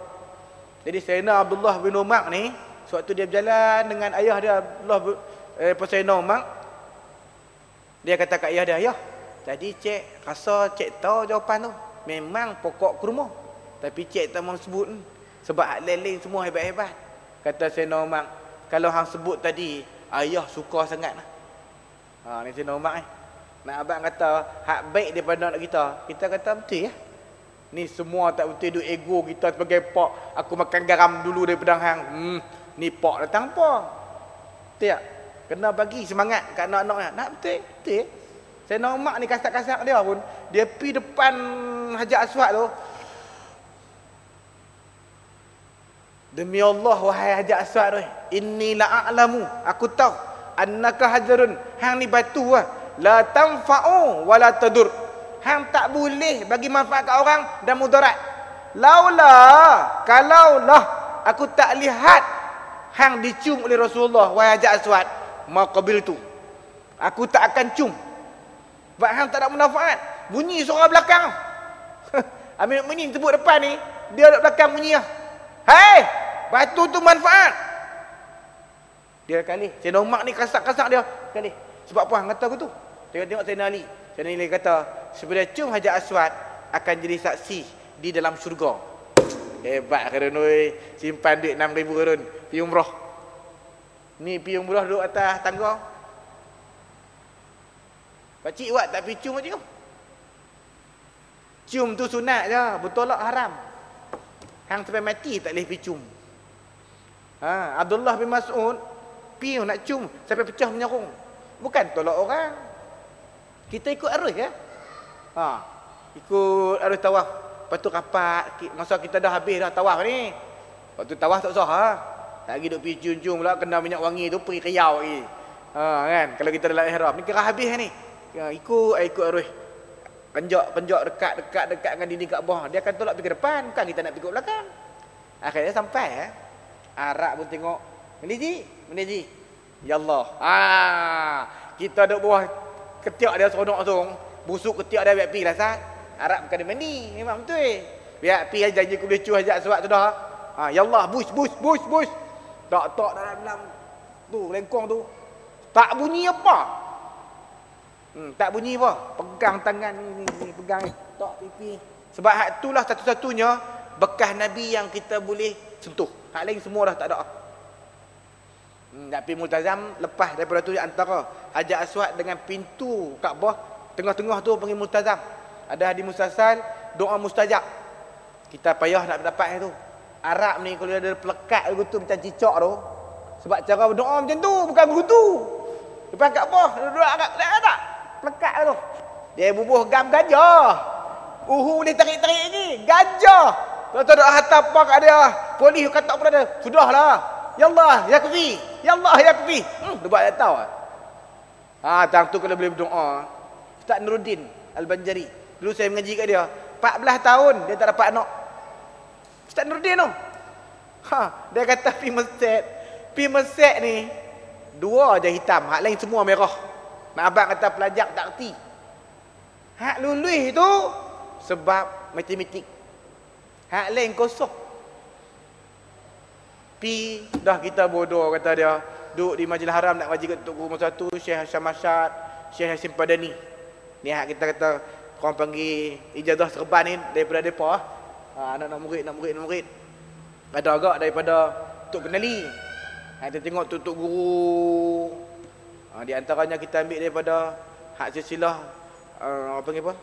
Speaker 1: Jadi Sayyidina Abdullah bin Umar ni, sewaktu dia berjalan dengan ayah dia Abdullah Sayyidina Umar, dia kata kat ayah dia, ayah, tadi cik rasa cik tahu jawapan tu. Memang pokok kurma. Tapi cik tak mau sebut sebab hak lain-lain semua hebat-hebat. Kata Sayyidina Umar, kalau hang sebut tadi, ayah suka sangat lah. Ni Sayyidina Umar Nak abang kata hak baik daripada anak kita kata betul ya. Ni semua tak betul, duk ego kita sebagai pak. Aku makan garam dulu daripada hang. Ni pak datang apa? Betul tak? Kena bagi semangat kat anak-anaknya. Nak betul? Betul. Saya nak ni kasar-kasar dia pun, dia pergi depan Hajar Aswad tu. Demi Allah wahai Hajar Aswad tu, inni la'alamu, aku tahu annaka hajarun, hang ni batu lah. La tanfa'u wa la tadur. Hang tak boleh bagi manfaat kat orang dan mudarat. Kalaulah aku tak lihat hang dicium oleh Rasulullah wahai Hajar Aswad, maqabil tu, aku tak akan cium. Sebab hang tak ada manfaat. Bunyi suara belakang. Amir Mukminin sebut depan ni, dia duduk belakang bunyi lah. Hei, batu tu manfaat. Dia kali Sayyidina Umar ni kasar-kasar dia kali. Sebab apa hang kata aku tu? Tengok Sayyidina Ali. Sayyidina Ali kata, sebenarnya cium Hajar Aswad akan jadi saksi di dalam syurga. Hebat Karun oi, simpan duit 6,000 Karun, pergi umrah. Ni pergi umrah duduk atas tangga. Pakcik buat tak pergi cium macam tu. Cium tu sunat je, bertolak haram. Hang sampai mati tak boleh pergi cium. Abdullah bin Mas'ud pergi nak cium sampai pecah menyarung. Bukan tolak orang. Kita ikut arus ya. Ha. Ikut arus tawaf. Lepas tu rapat. Masa kita dah habis dah tawaf ni. Lepas tu tawaf tak sah. Ha. Tak lagi duk pergi cium-cium pula. Kena minyak wangi tu pergi Riau lagi. Ha, kan? Kalau kita dalam ihram. Ni kira habis ni. Ikut arus. Penjak dekat dengan dinding Kaabah. Dia akan tolak pergi ke depan. Bukan kita nak pergi ke belakang. Akhirnya sampai. Arab pun tengok. Meniji. Ya Allah. Kita duduk bawah ketiak dia seronok tu. Busuk ketiak dia biar pergi lah sah. Arab bukan dia mandi. Memang betul. Biar pergi janji aku boleh cuh ajak sebab tu dah. Ya Allah. Bush. Tak dalam tu. Lengkong tu. Tak bunyi apa. Tak bunyi apa. Pegang tangan ni. Pegang ni. Tak pipi. Sebab hak itulah satu-satunya bekas Nabi yang kita boleh sentuh. Hak lain semua dah tak ada. Nak pergi multazam, lepas daripada tu antara Hajar Aswad dengan pintu Kaabah, tengah-tengah tu panggil multazam. Ada hadis mustasal, doa mustajab. Kita payah nak dapat itu. Arab ni kalau ada pelekat begitu macam cicak tu, sebab cara berdoa macam tu, bukan begitu. Depan Kaabah, duduk Arab tak? Pelekat tu. Dia bubuh gam gajah. Boleh tarik-tarik ni, gajah. Tuan-tuan doa hantar apa kat dia. Polis kata apa dia? Sudahlah. Ya Allah, ya kafi. Ya Allah, ya kafi. Dia buat tak tahu. Tang tu kalau boleh berdoa. Ustaz Nuruddin Al-Banjari. Dulu saya mengaji kat dia. 14 tahun dia tak dapat anak. Ustaz Nuruddin tu. Dia kata pi meset ni 2 je hitam, hak lain semua merah. Mak abang kata pelajar tak erti. Hak lulus tu sebab matematik. Hak lain kosong. Dah kita bodoh kata dia. Duduk di Majlis Haram nak ngaji kat Tok Guru masa tu Syekh Hashim Masyad, Syekh Hashim Padani. Ni hak kita kata korang panggil ijazah serban ni daripada depa. Anak murid. Ada agak daripada Tok Kenali. Kita tengok Tok Guru. Di antaranya kita ambil daripada hak silsilah panggil apa?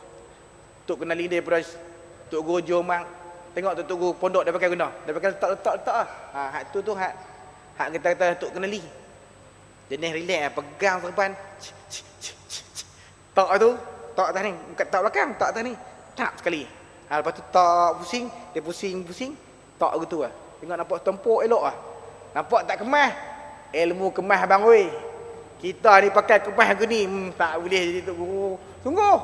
Speaker 1: Tok Kenali daripada Tok Guru Jomang. Tengok Tok Guru pondok dia pakai guna. Dia pakai letak lah. Hak tu hak kita kata Tok Kenali. Jenis relax pegang serban. Tak tu, tak atas ni, bukan tak belakang, tak atas ni. Tak sekali. Lepas tu tak pusing, dia pusing. Tak gitu lah. Tengok nampak tempuk elok lah. Nampak tak kemas. Ilmu kemas abang oi. Kita ni pakai kemas aku ni, tak boleh jadi Tok Guru. Sungguh.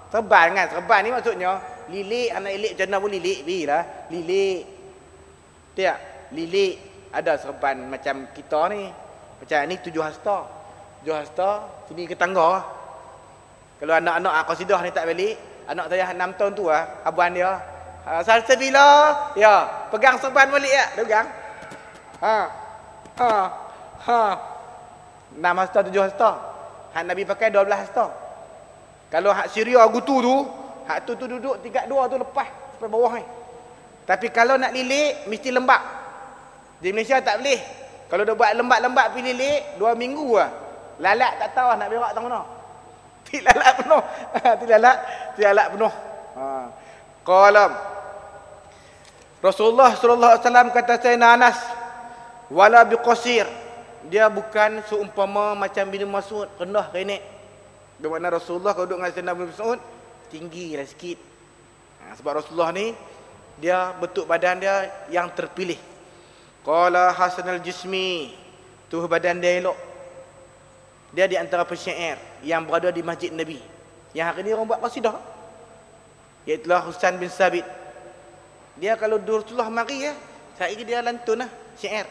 Speaker 1: Serban ni maksudnya lilik, anak lilik macam mana pun lilik lah. Lilik. Tak? Lilik ada serban macam kita ni. Macam ni 7 hasta. 7 hasta sini ke tangga. Kalau anak-anak qasidah ni tak balik, anak saya 6 tahun tu abang dia. Salsabilah. Ya, pegang serban balik ya. Dia pegang. 6 hasta 7 hasta. Hak Nabi pakai 12 hasta. Kalau hak Syria gutu tu, hak tu duduk tingkat 2 tu lepas sampai bawah ni. Tapi kalau nak lilik mesti lembap. Di Malaysia tak boleh. Kalau dah buat lembat-lembat pergi lilik 2 minggu lah. Lalat tak tahu nak berak tang mana. Tilalat penuh. Tilalat penuh. Qalam. Rasulullah sallallahu alaihi wasallam kata Sayyidina Anas, wala biqasir. Dia bukan seumpama macam bin Mas'ud rendah renek. Bermakna Rasulullah kalau duduk dengan Sayyidina bin Mas'ud tinggi lah sikit. Sebab Rasulullah ni dia bentuk badan dia yang terpilih. Qala hasanal jismi, tuh badan dia elok. Dia di antara penyair yang berada di Masjid Nabi. Yang hari ni orang buat qasidah. Iaitulah Husain bin Sabit. Dia kalau Rasulullah mari saya dia lantun syair.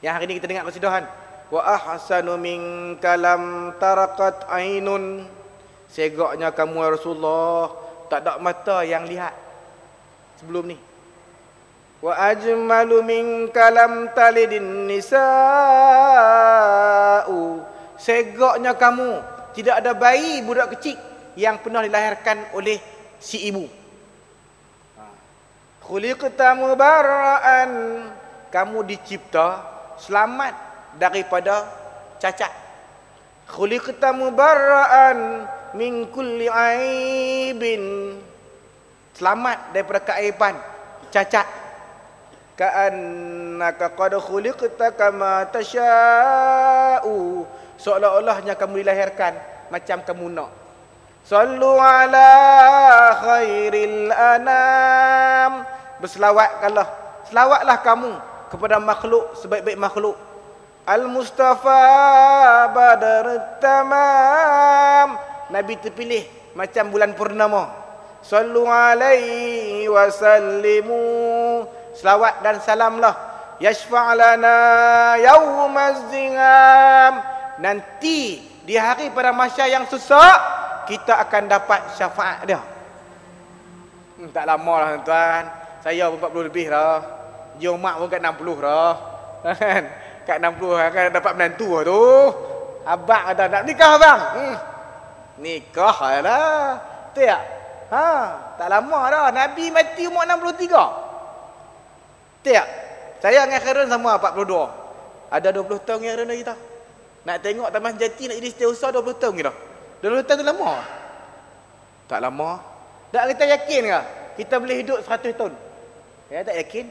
Speaker 1: Yang hari ni kita dengar qasidahan. Wa ahsanu minka lam tarakat ainun. Segaknya kamu ya Rasulullah, tak ada mata yang lihat sebelum ni. Wa ajmalu minka lam talidin nisa'u. Segaknya kamu, tidak ada bayi budak kecil yang pernah dilahirkan oleh si ibu. Khuliqta mubarra'an, kamu dicipta selamat daripada cacat. Khuliqta mubarra'an min kulli aibin, selamat daripada keaiban, cacat. Ka'annaka qad khuliqta kama tasha'u, seolah-olahnya kamu dilahirkan macam kamu nak. Sallu ala khairil anam. Berselawatkanlah, selawatlah kamu kepada makhluk sebaik-baik makhluk. Al-Mustafa Badr Tamam. Nabi terpilih macam bulan purnama. Sallu alaihi wa sallimu. Selawat dan salamlah. Yashfa' lana yaumaz zingam. Nanti di hari pada mahsyar yang susah, kita akan dapat syafaat dia. Tak lama lah tuan. Saya pun 40 lebih dah. Jumat pun kat 60 dah. Kan? Kat 60 akan dapat menantu lah tu. Abang kata nak nikah abang. Nikah lah. Betul tak? Tak lama dah. Nabi mati umur 63. Betul tak? Saya dengan Khairun sama 42. Ada 20 tahun yang Khairun lagi tak? Nak tengok Taman Jati nak jadi setiausaha 20 tahun lagi dah. 20 tahun tu lama. Tak lama. Tak kita yakin ke? Kita boleh hidup 100 tahun. Ya tak yakin?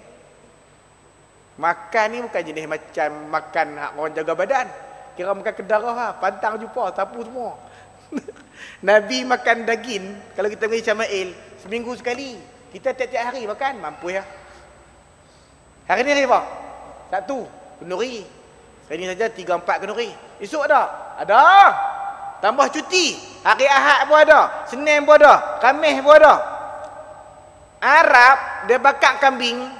Speaker 1: Makan ni bukan jenis macam makan hak orang jaga badan. Kira makan kedarah lah. Pantang jumpa, sapu semua. Nabi makan daging. Kalau kita pergi Syama'il, seminggu sekali. Kita tiap-tiap hari makan, mampu ya. Hari ni hari apa? Sabtu, kenduri. Hari ni saja 3-4 kenduri. Esok ada? Ada. Tambah cuti. Hari Ahad pun ada. Senin pun ada. Khamis pun ada. Arab, dia bakar kambing.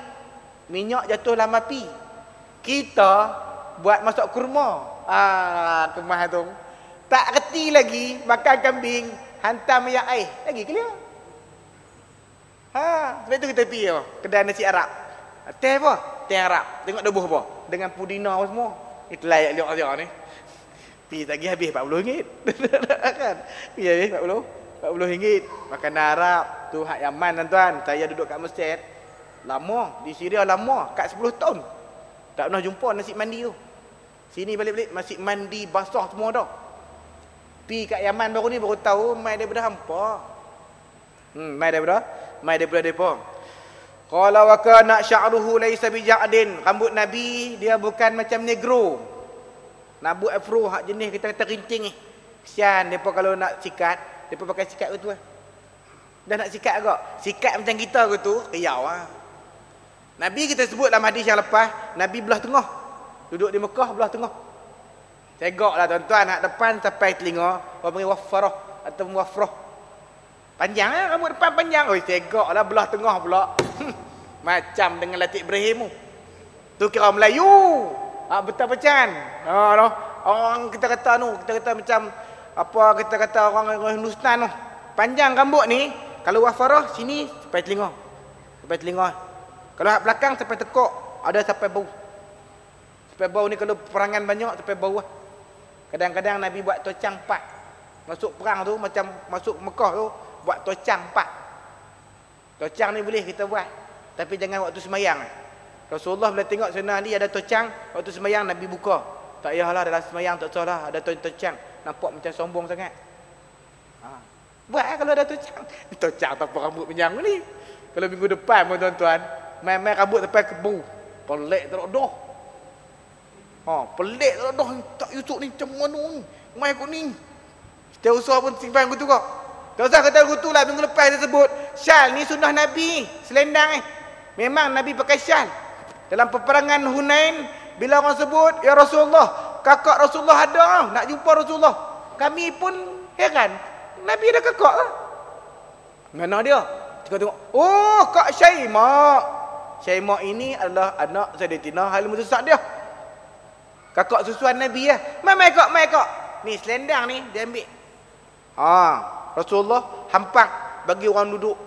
Speaker 1: Minyak jatuh dalam api. Kita buat masak kurma. Kemah tu. Tak reti lagi makan kambing, hantar minyak air. Lagi clear. Sebab tu kita pergi kedai nasi Arab. Teh apa? Teh Arab. Tengok debuh apa? Dengan pudina apa semua. Itu layak liok dia ni. Pergi tak pergi habis RM40. Kan? Pergi habis RM40. Makanan Arab. Tu hak Yaman tuan-tuan. Saya duduk kat Mesir. Lama. Di Syria lama. Kat 10 tahun. Tak pernah jumpa nasi mandi tu. Sini balik-balik nasi mandi basah semua dah. Pergi kat Yaman baru ni baru tahu mai daripada hampa. Mai daripada depa. Qala wa kana sya'ruhu laysa bija'din. Rambut Nabi dia bukan macam negro. Rambut afro hak jenis kita kata rincing ni. Kesian depa kalau nak sikat, depa pakai sikat gitu lah. Dah nak sikat agak. Sikat macam kita gitu, riau ah. Nabi kita sebut dalam hadis yang lepas, Nabi belah tengah. Duduk di Mekah belah tengah. Tegaklah tuan-tuan, hak depan sampai telinga, orang panggil wafarah atau muwafrah. Panjang lah, rambut depan panjang. Oi, tegaklah belah tengah pula. Macam dengan Latik Ibrahim tu. Kira Melayu. Betul pecan. Orang kita kata macam apa kita kata orang Hindustan tu. Panjang rambut ni, kalau wafarah sini sampai telinga. Sampai telinga. Kalau hak belakang sampai tekuk, ada sampai bau. Sampai bau ni kalau perangan banyak sampai bau lah. Kadang-kadang Nabi buat tocang 4. Masuk perang tu macam masuk Mekah tu buat tocang 4. Tocang ni boleh kita buat, tapi jangan waktu semayang. Rasulullah bila tengok Sayyidina Ali ada tocang, waktu semayang Nabi buka. Tak payahlah dalam semayang tak salah ada tocang. Nampak macam sombong sangat. Buat kalau ada tocang. Tocang tanpa rambut panjang ni. Kalau minggu depan pun tuan-tuan, main-main rambut sampai kebu. Pelik teruk dah. Pelik teruk dah. Tak Yusuf ni macam mana ni? Main kot ni. Setiausaha pun simpan gitu kok. Tak usah kata gitu lah. Minggu lepas dia sebut syal ni sunnah Nabi. Selendang ni. Memang Nabi pakai syal. Dalam peperangan Hunain, bila orang sebut, ya Rasulullah, kakak Rasulullah ada, nak jumpa Rasulullah. Kami pun heran. Nabi ada kakak lah. Mana dia? Kita tengok, oh Kak Syaimak. Syaimak ini adalah anak Sayyidatina Halimah Sa'diyah. Kakak susuan Nabi lah. Mai kak. Ni selendang ni, dia ambil. Rasulullah hampak bagi orang duduk.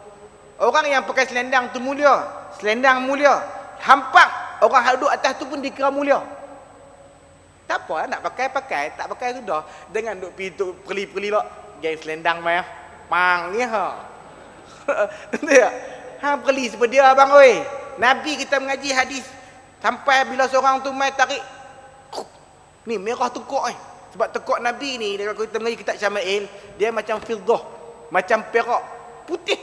Speaker 1: Orang yang pakai selendang tu mulia. Selendang mulia. Hampak orang duduk atas tu pun dikira mulia. Tak apa nak pakai, tak pakai sudah. Jangan duk pergi tu perli-perli lah. Geng selendang mai pang ni Tentu tak? Perli seperti dia abang oi. Nabi kita mengaji hadis sampai bila seorang tu mai tarik ni merah tekuk ni. Sebab tekuk Nabi ni kalau kita mengaji kitab Syama'il, dia macam fiddah, macam perak, putih.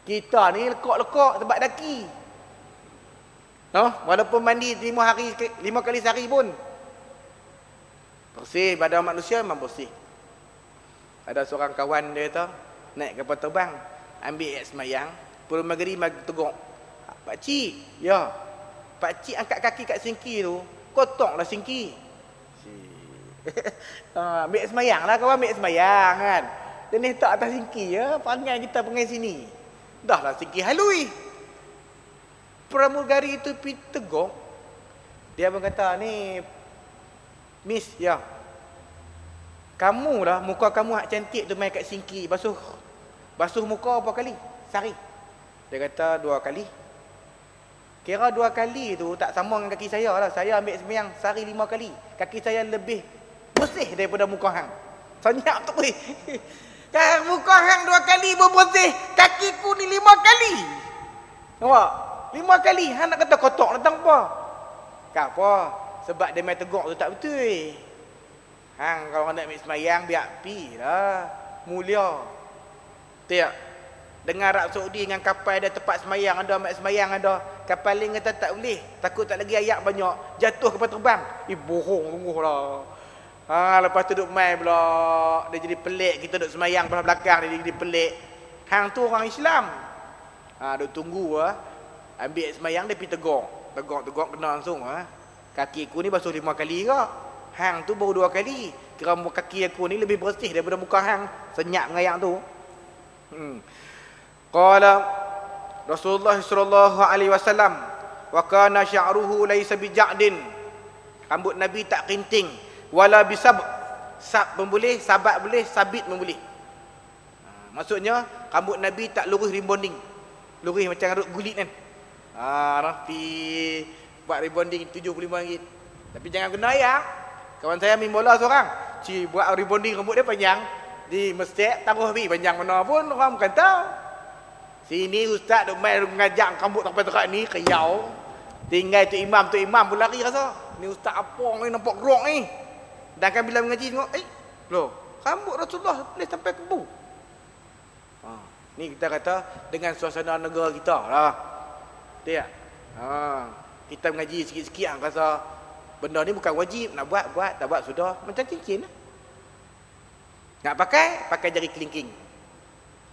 Speaker 1: Kita ni lekuk-lekuk sebab daki. Walaupun mandi 5 kali sehari pun bersih. Badan manusia memang bersih. Ada seorang kawan dia tu naik kapal terbang, ambil air semayang, pukul maghrib tegur. Pak cik, ya. Pak cik angkat kaki kat sinki tu, kotonglah sinki. Ambil semayang lah kawan, ambil semayang kan. Dia ni tak atas sinki ya, panggil kita panggil sini. Dah lah sinki halui. Pramugari itu pergi tegur. Dia berkata, ni Miss, ya. Kamu lah, muka kamu hak cantik tu main kat sinki, basuh muka berapa kali? Sehari. Dia kata 2 kali. Kira 2 kali tu tak sama dengan kaki saya lah. Saya ambil semayang sehari 5 kali. Kaki saya lebih bersih daripada muka hang. Senyap tu weh. Kan muka hang 2 kali bersih, kakiku ni 5 kali. Nampak? 5 kali. Hang nak kata kotor datang apa? Apa? Sebab dia main tegur tu tak betul. Hang kalau nak ambil semayang biar pi lah. Mulia. Tak? Dengan Arab Saudi dengan kapal ada tempat semayang ada, ambil semayang ada. Kapal lain kata tak boleh. Takut tak lagi ayak banyak. Jatuh kapal terbang. Bohong sungguh lah. Lepas tu duduk main pula. Dia jadi pelik. Kita duduk semayang belakang dia jadi pelik. Hang tu orang Islam. Duduk tunggu lah. Ambil semayang dia pergi tegur. Tegur kena langsung. Kakiku ni basuh 5 kali ke? Hang tu baru 2 kali. Kira kaki aku ni lebih bersih daripada muka hang. Senyap dengan yang tu. Qala Rasulullah sallallahu alaihi wasallam wa kana sya'ruhu laysa bija'din. Rambut Nabi tak kerinting, wala bisab. Sab pun boleh, sabat boleh, sabit pun boleh. Maksudnya rambut Nabi tak lurus rebonding. Lurus macam rambut gulit kan. Pi buat rebonding RM75. Tapi jangan kena ayak. Kawan saya main bola seorang, buat rebonding rambut dia panjang. Di masjid taruh habis panjang mana pun orang bukan tahu. Sini ustaz duk main mengajak rambut sampai terak ni keyau. Tinggal tu imam pun lari rasa. Ni ustaz apa ni nampak gerok ni. Dan kan bila mengaji tengok, loh, rambut Rasulullah boleh sampai kebu. Ni kita kata dengan suasana negara kita lah. Betul tak? Kita mengaji sikit-sikit hang rasa benda ni bukan wajib, nak buat, tak buat sudah. Macam cincin lah. Nak pakai jari kelingking.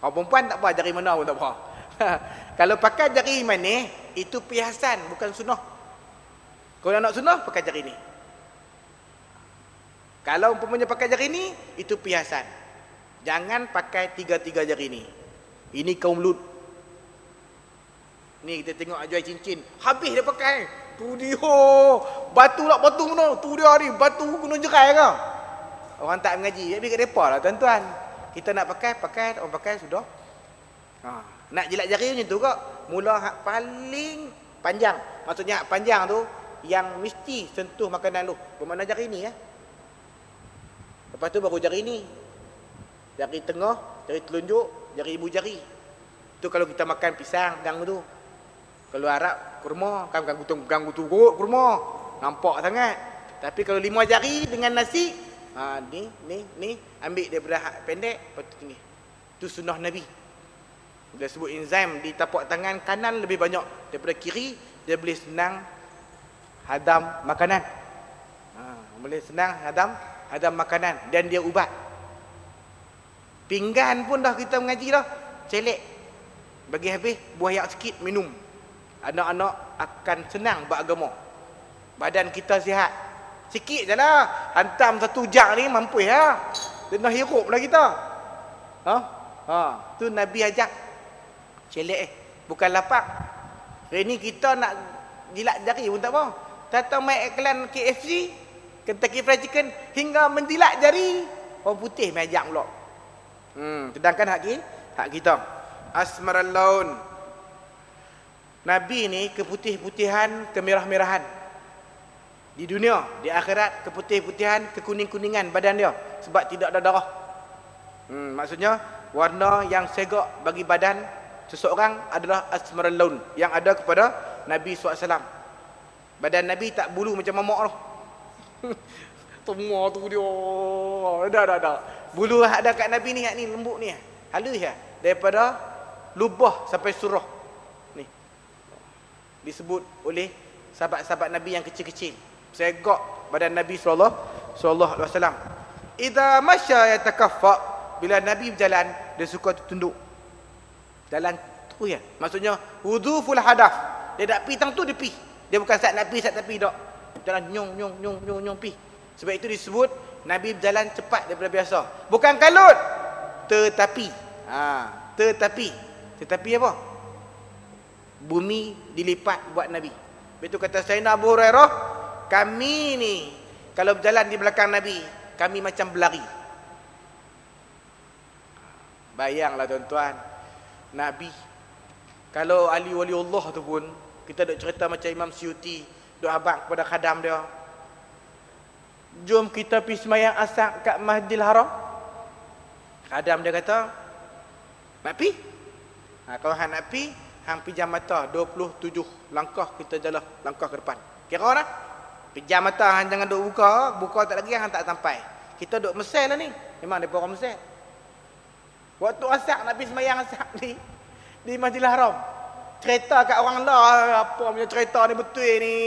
Speaker 1: Orang perempuan tak apa, jari mana pun tak apa. Kalau pakai jari manis, itu perhiasan, bukan sunnah. Kalau nak sunnah, pakai jari ni. Kalau umpamanya pakai jari ni, itu perhiasan. Jangan pakai 3 jari ni. Ini kaum Lut. Ni kita tengok jual cincin, habis dia pakai. Tu dia, batu mana? Tu dia ni, batu gunung jerai ke? Orang tak mengaji, jadi kat depa lah tuan-tuan. Kita nak pakai, orang pakai sudah. Nak jilat jari macam tu kok. Mula hak paling panjang. Maksudnya hak panjang tu yang mesti sentuh makanan lu. Bermakna jari ni ya. Lepas tu baru jari ni. Jari tengah, jari telunjuk, jari ibu jari. Tu kalau kita makan pisang gang tu. Kalau Arab kurma, kan ganggu tu kurma. Nampak sangat. Tapi kalau 5 jari dengan nasi, ni ambil daripada hak pendek, lepas tu ni. Tu sunnah Nabi. Dia sebut enzim di tapak tangan kanan lebih banyak daripada kiri, dia boleh senang hadam makanan. Boleh senang hadam makanan dan dia ubat. Pinggan pun dah kita mengaji dah, celek. Bagi habis buah yak sikit minum. Anak-anak akan senang beragama. Badan kita sihat. Sikit je lah. Hantam 1 jam ni mampu ya. Dia nak hirup lah kita. Tu Nabi ajak. Celek bukan lapak. Hari ni kita nak jilat jari pun tak apa. Datang main iklan KFC, Kentucky Fried Chicken, hingga menjilat jari. Orang putih main ajak pula. Sedangkan hak kita. Asmaral laun. Nabi ni keputih-putihan, kemerah-merahan. Di dunia, di akhirat keputih-putihan, kekuning-kuningan badan dia sebab tidak ada darah. Maksudnya warna yang segak bagi badan seseorang adalah asmaral laun yang ada kepada Nabi SAW. Badan Nabi tak bulu macam mamak tu. Semua tu dia. Dah. Bulu ada kat Nabi ni, ni lembut ni. Halus ya. Daripada lubah sampai surah. Ni. Disebut oleh sahabat-sahabat Nabi yang kecil-kecil. Segak badan Nabi sallallahu alaihi wasallam. Idza masya yatakaffa, bila Nabi berjalan, dia suka tunduk. Jalan tu ya. Maksudnya wudhuful hadaf. Dia nak pi tang tu dia pi. Dia bukan sat nak pi tak. Jalan nyong pi. Sebab itu disebut Nabi berjalan cepat daripada biasa. Bukan kalut. Tetapi. Tetapi apa? Bumi dilipat buat Nabi. Begitu kata Sayyidina Abu Hurairah, kami ni kalau berjalan di belakang Nabi, kami macam berlari. Bayanglah tuan-tuan, Nabi, kalau ahli wali Allah tu pun, kita duk cerita macam Imam Suyuti, duk abang kepada khadam dia, jom kita pergi semayang asar kat Masjidil Haram. Khadam dia kata, nak pergi? Kalau hang nak pergi, hang pejam mata 27 langkah kita jalan langkah ke depan. Kira orang pejam mata, hang jangan duk buka tak lagi hang tak sampai. Kita duk Mesir lah ni. Memang depa orang Mesir. Waktu asar nak pergi semayang asar di Masjidil Haram. Cerita kat orang lah, apa punya cerita ni betul ni.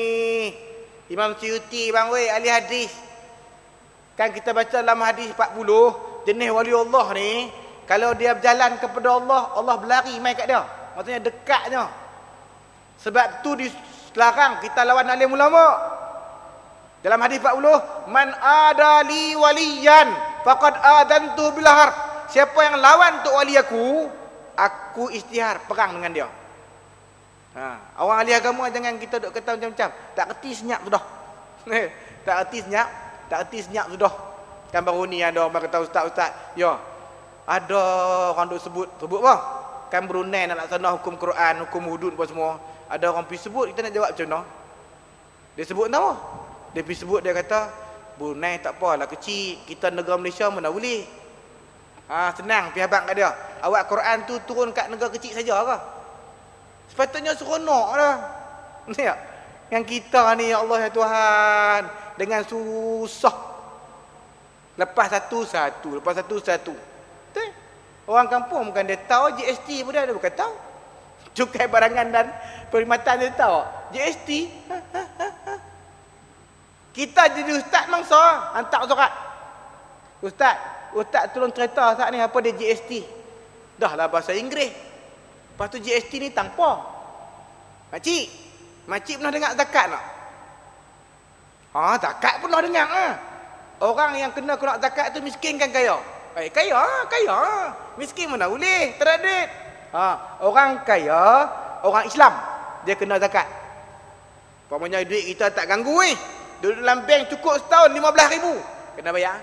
Speaker 1: Imam Suyuti bang weh, ahli hadis. Kan kita baca dalam hadis 40, jenis wali Allah ni, kalau dia berjalan kepada Allah, Allah berlari mai kat dia. Maksudnya dekatnya. Sebab tu dilarang kita lawan alim ulama. Dalam hadis 40, man adali waliyan faqad adantu bil harb. Siapa yang lawan untuk wali aku isytihar perang dengan dia. Orang ahli agama jangan kita duk kata macam-macam. Tak reti senyap sudah. Tak reti senyap sudah. Kan baru ni ada orang kata ustaz, ya. Ada orang duk sebut apa? Kan Brunei nak laksana hukum Quran, hukum hudud apa semua. Ada orang pergi sebut, kita nak jawab macam mana? Dia sebut nama. Dia pergi sebut, dia kata, Brunei tak apalah kecil, kita negara Malaysia mana boleh. Senang pergi abang kat dia. Awak Quran tu turun kat negara kecil saja ke? Sepatutnya seronok lah. Ni tak? Yang kita ni, ya Allah ya Tuhan, dengan susah. Lepas satu-satu. Betul? Orang kampung bukan dia tahu, GST pun dia bukan tahu. Cukai barangan dan perkhidmatan dia tahu. GST. Kita jadi ustaz mangsa, hantar surat. Ustaz tolong cerita saat ni apa dia GST. Dah lah bahasa Inggeris. Lepas tu GST ni tanpa. Makcik pernah dengar zakat tak? Zakat pernah dengar. Orang yang kena zakat tu miskin kan kaya? Kaya. Miskin mana boleh? Tak ada duit. Orang kaya, orang Islam, dia kena zakat. Pamannya duit kita tak ganggu Duduk dalam bank cukup setahun 15,000. Kena bayar.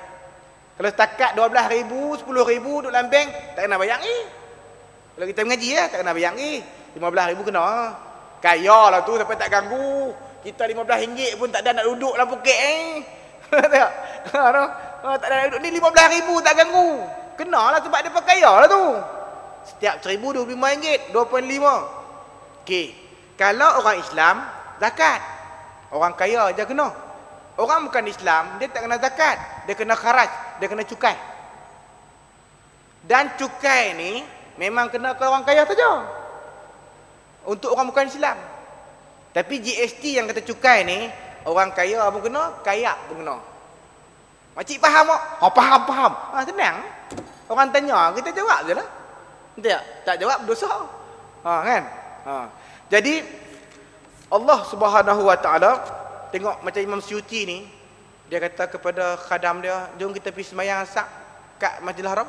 Speaker 1: Kalau setakat 12,000, 10,000 duduk dalam bank, tak kena bayar Kalau kita mengaji tak kena bayar 15,000 kena. Kaya lah tu sampai tak ganggu. Kita RM15 pun tak ada nak duduk dalam poket tak ada nak duduk ni 15,000 tak ganggu. Kena lah sebab dia kaya lah tu. Setiap RM1,000 RM25, 2.5. Okey. Kalau orang Islam, zakat. Orang kaya je kena. Orang bukan Islam, dia tak kena zakat. Dia kena kharaj, dia kena cukai. Dan cukai ni memang kena ke orang kaya saja. Untuk orang bukan Islam. Tapi GST yang kata cukai ni, orang kaya pun kena, kaya pun kena. Makcik faham tak? Faham. Senang. Orang tanya, kita jawab je lah. Tak jawab dosa. Kan? Jadi Allah Subhanahu Wa Taala tengok macam Imam Suyuti ni, dia kata kepada khadam dia, jom kita pergi sembahyang asar kat Masjidil Haram.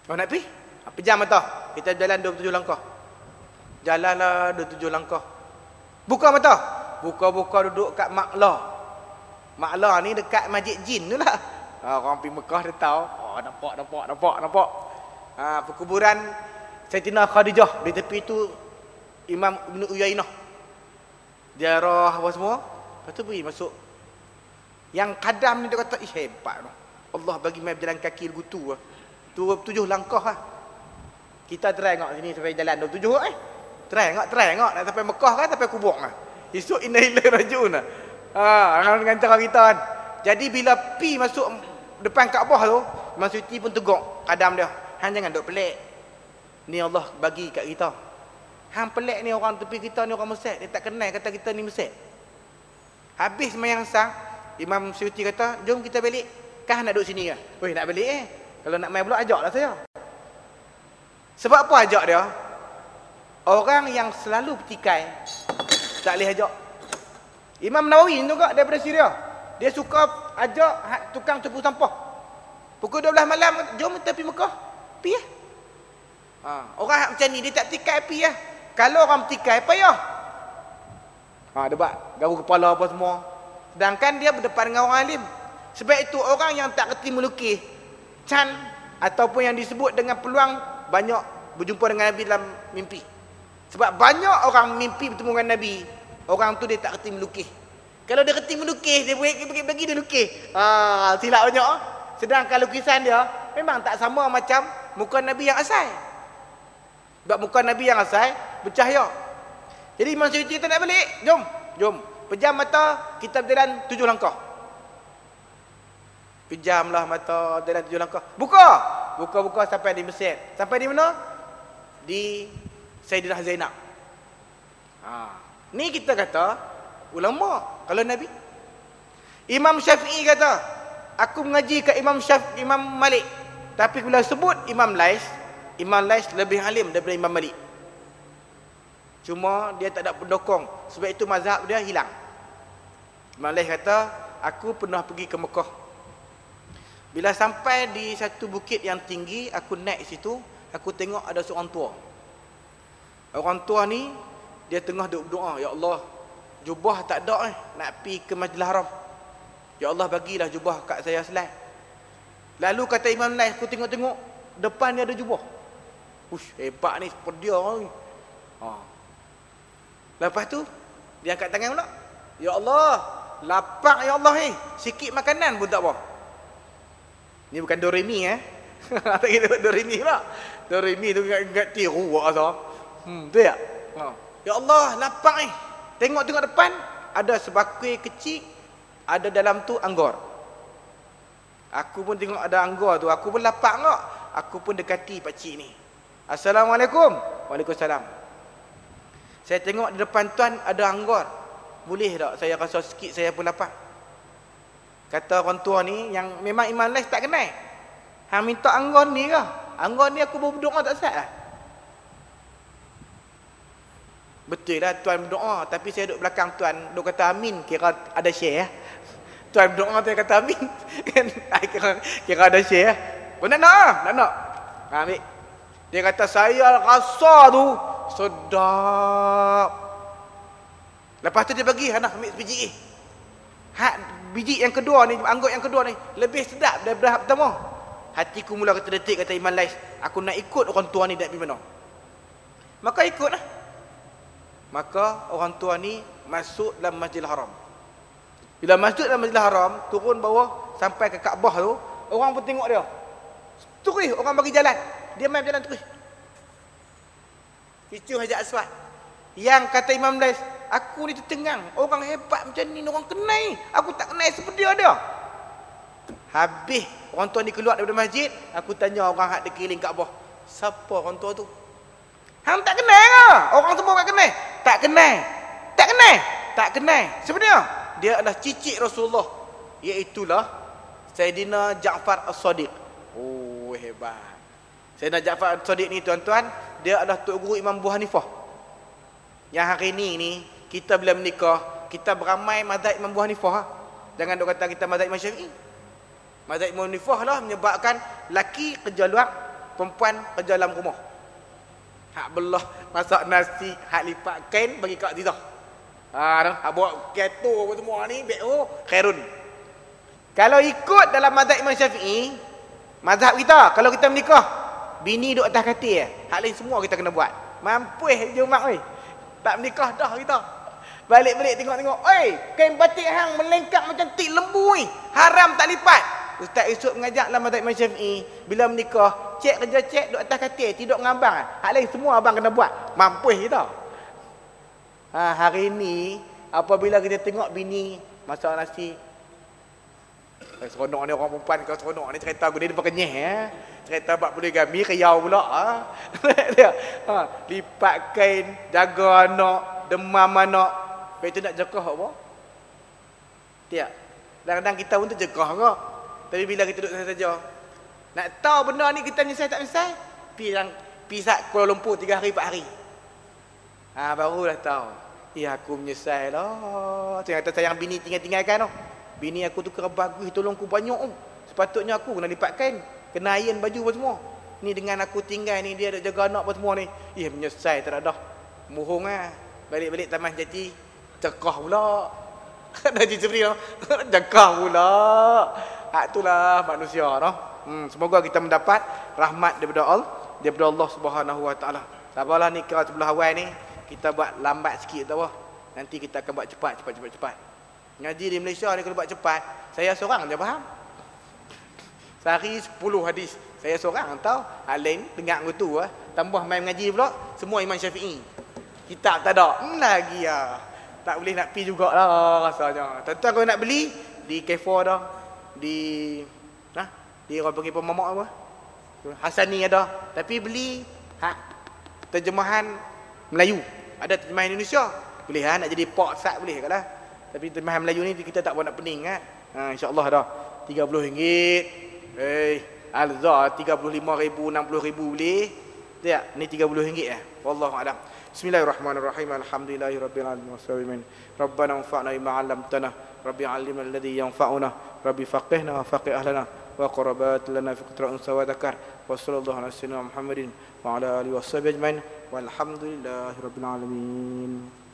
Speaker 1: Nak pergi? Pejam mata. Kita jalan 27 langkah. Jalanlah 27 langkah. Buka mata. Buka duduk kat Maqlah. Maqlah ni dekat Masjid Jin tu lah. Orang pergi Mekah dia tahu. Nampak. Perkuburan Sayyidatina Khadijah. Di tepi tu Imam Ibn Uyainah. Ziarah apa semua. Lepas tu pergi masuk. Yang kadam ni dia kata, hebat tu. Allah bagi mai berjalan kaki gutu lah. 27 langkah lah. Kita try tengok sini sampai jalan 27 Try tengok nak sampai Mekah kan, sampai kubur kan. Esok inna ilaihi rajiun lah. Dengan cara kita kan. Jadi bila pi masuk depan Kaabah tu, Imam Suyuti pun tegur kadam dia. Hang jangan duk pelik. Ni Allah bagi kat kita. Hang pelik ni orang tepi kita ni orang Mesir. Dia tak kenal kata kita ni Mesir. Habis sembahyang asar, Imam Suyuti kata, jom kita balik. Kah nak duduk sini ke? Nak balik Kalau nak main pula ajaklah saya. Sebab apa ajak dia? Orang yang selalu bertikai tak boleh ajak. Imam Nawawi juga daripada Syria. Dia suka ajak tukang cepu sampah. Pukul 12 malam, jom kita pergi Mekah. Pergi lah. Orang macam ni dia tak bertikai pergi lah. Kalau orang bertikai payah. Debat garu kepala apa semua. Sedangkan dia berdepan dengan orang alim. Sebab itu orang yang tak kerti melukis can ataupun yang disebut dengan peluang banyak berjumpa dengan Nabi dalam mimpi. Sebab banyak orang mimpi bertemu dengan Nabi, orang tu dia tak kerti melukis. Kalau dia kerti melukis, dia bagi dia lukis. Silap banyak. Sedangkan lukisan dia memang tak sama macam muka Nabi yang asal. Sebab muka Nabi yang asal bercahaya. Jadi Imam Syafi'i kita nak balik, jom. Pejam mata, kita berjalan 7 langkah. Pejamlah mata, berjalan 7 langkah. Buka sampai di Mesir. Sampai di mana? Di Sayyidinah Zainab. Ni kita kata ulama kalau Nabi. Imam Syafi'i kata, aku mengaji kat Imam Malik. Tapi bila sebut Imam Lais lebih alim daripada Imam Malik. Cuma dia tak ada pendokong. Sebab itu mazhab dia hilang. Imam Lais kata, aku pernah pergi ke Mekah. Bila sampai di satu bukit yang tinggi, aku naik situ, aku tengok ada seorang tua. Orang tua ni, dia tengah duduk berdoa, ya Allah, jubah tak ada nak pergi ke Masjidil Haram. Ya Allah, bagilah jubah kat saya selai. Lalu kata Imam Lais, aku tengok-tengok, depan ni ada jubah. Hebat ni, seperti dia ni. Lepas tu, dia angkat tangan pula. Ya Allah, lapar ya Allah ni. Sikit makanan pun tak apa. Ni bukan Doremi tak kira Doremi pula. Doremi tu ingat tiru rasa. Tu ya. Ya Allah, lapar ni. Tengok-tengok depan, ada sebakul kecil, ada dalam tu anggur. Aku pun tengok ada anggur tu, aku pun lapar ngak. Aku pun dekati pak cik ni. Assalamualaikum. Waalaikumsalam. Saya tengok di depan tuan ada anggur. Boleh tak saya rasa sikit, saya pun lapar. Kata orang tua ni, yang memang Imam Lais tak kenal. Hang minta anggur ni ke? Anggur ni aku berdoa tak sah lah. Betul lah tuan berdoa, tapi saya duduk belakang tuan, duduk kata amin, kira ada share. Tuan berdoa, saya kata amin. kira ada share. Pun nak. Ambil. Dia kata, saya rasa tu sedap. Lepas tu dia bagi, ambil biji. Biji yang kedua ni, anggur yang kedua ni, lebih sedap daripada pertama. Hatiku mula terdetik, kata Imam Lais, aku nak ikut orang tua ni nak pergi mana. Maka ikutlah. Maka orang tua ni masuk dalam Masjidil Haram. Bila masuk dalam Masjidil Haram, turun bawah sampai ke Kaabah tu, orang pun tengok dia. Terus orang bagi jalan. Dia main jalan terus. Itu Hajar Aswad. Yang kata Imam Lais, aku ni tercengang. Orang hebat macam ni, orang kenal. Aku tak kenal seperti dia. Habis orang tua ni keluar daripada masjid, aku tanya orang hak di keliling Kaabah, siapa orang tua tu? Hang tak kenal ke? Orang semua tak kenal. Tak kenal. Sebenarnya dia adalah cicit Rasulullah, iaitulah Sayyidina Ja'far As-Sadiq. Oh, hebat. Sayyidina Ja'far As-Sadiq ni tuan-tuan, dia adalah tok guru Imam Abu Hanifah. Yang hari ni kita bila menikah, kita beramai mazhab Imam Abu Hanifah. Jangan dok kata kita mazhab Imam Syafi'i. Mazhab Imam Hanifah lah menyebabkan laki kerja luar, perempuan kerja dalam rumah. Hak belah masak nasi, hak lipat kain bagi Kak Zizah. Hak bawa keto apa semua ni, khairun. Kalau ikut dalam mazhab Imam Syafi'i, mazhab kita, kalau kita menikah, bini duduk atas katil, hak lain semua kita kena buat. Mampus je mak oi. Tak menikah dah kita. Balik-balik tengok-tengok, oi, kain batik hang melengkap macam tik lembu ni. Haram tak lipat. Ustaz Yusuf mengajak dalam mazhab Imam Syafi'i, bila menikah, cek duduk atas katil, tidur dengan abang. Hak lain semua abang kena buat. Mampus kita. Hari ni apabila kita tengok bini masak nasi, seronok ni orang perempuan, kau seronok ni cerita aku ni dia berkenyeh cerita bab poligami riau pula lipat kain, jaga anak, demam anak. Lepas tu nak jekah apa? Tiap. Kadang-kadang kita pun tu jekah ke. Tapi bila kita duduk saja, Nak tahu benda ni kita menyesal tak menyesal? Pi sat Kuala Lumpur 3 hari 4 hari. Barulah tahu. Aku menyesal lah. Ternyata sayang bini tinggal-tinggalkan tu. Bini aku tu kena bagus, tolong aku banyak tu. Sepatutnya aku kena lipat kain, kena iron baju apa semua. Ni dengan aku tinggal ni, dia ada jaga anak apa semua ni. Menyesal tak ada dah. Muhung lah. Balik-balik Taman Jati, cekah pula. Dah Jibri lah. Cekah pula. Itulah manusia noh. Semoga kita mendapat rahmat daripada Allah Subhanahu Wa Taala. Sabarlah nikah sebelah awal ni, kita buat lambat sikit tahu. Nanti kita akan buat cepat. Ngaji di Malaysia ni kalau buat cepat, saya seorang je faham. Sehari 10 hadis. Saya seorang tahu. Lain dengar tu tambah main mengaji pula, semua Imam Syafi'i. Kitab tak ada. Lagi tak boleh nak pi jugalah rasanya. Tuan-tuan kalau nak beli di Carrefour dah. Di orang panggil pemamak apa? Hasani ada. Tapi beli terjemahan Melayu. Ada terjemahan Indonesia. Boleh nak jadi pak sat boleh kat dah. Tapi terjemahan Melayu ni kita tak buat nak pening kan. InsyaAllah dah. RM30. Alza 35,000 60,000 boleh. Tak? Ni RM30 wallahu a'lam. Bismillahirrahmanirrahim. Alhamdulillahirabbil alamin wassalamin. Rabbana anfa'na bima 'allamtana. Rabbi 'allimna alladhi yanfa'una. Rabbi faqihna wa faqih ahlana wa qarabat lana fi qitra unsa wa dzakar. Wa sallallahu ala sayyidina Muhammadin wa ala alihi washabihi ajmain. Walhamdulillahirabbil alamin.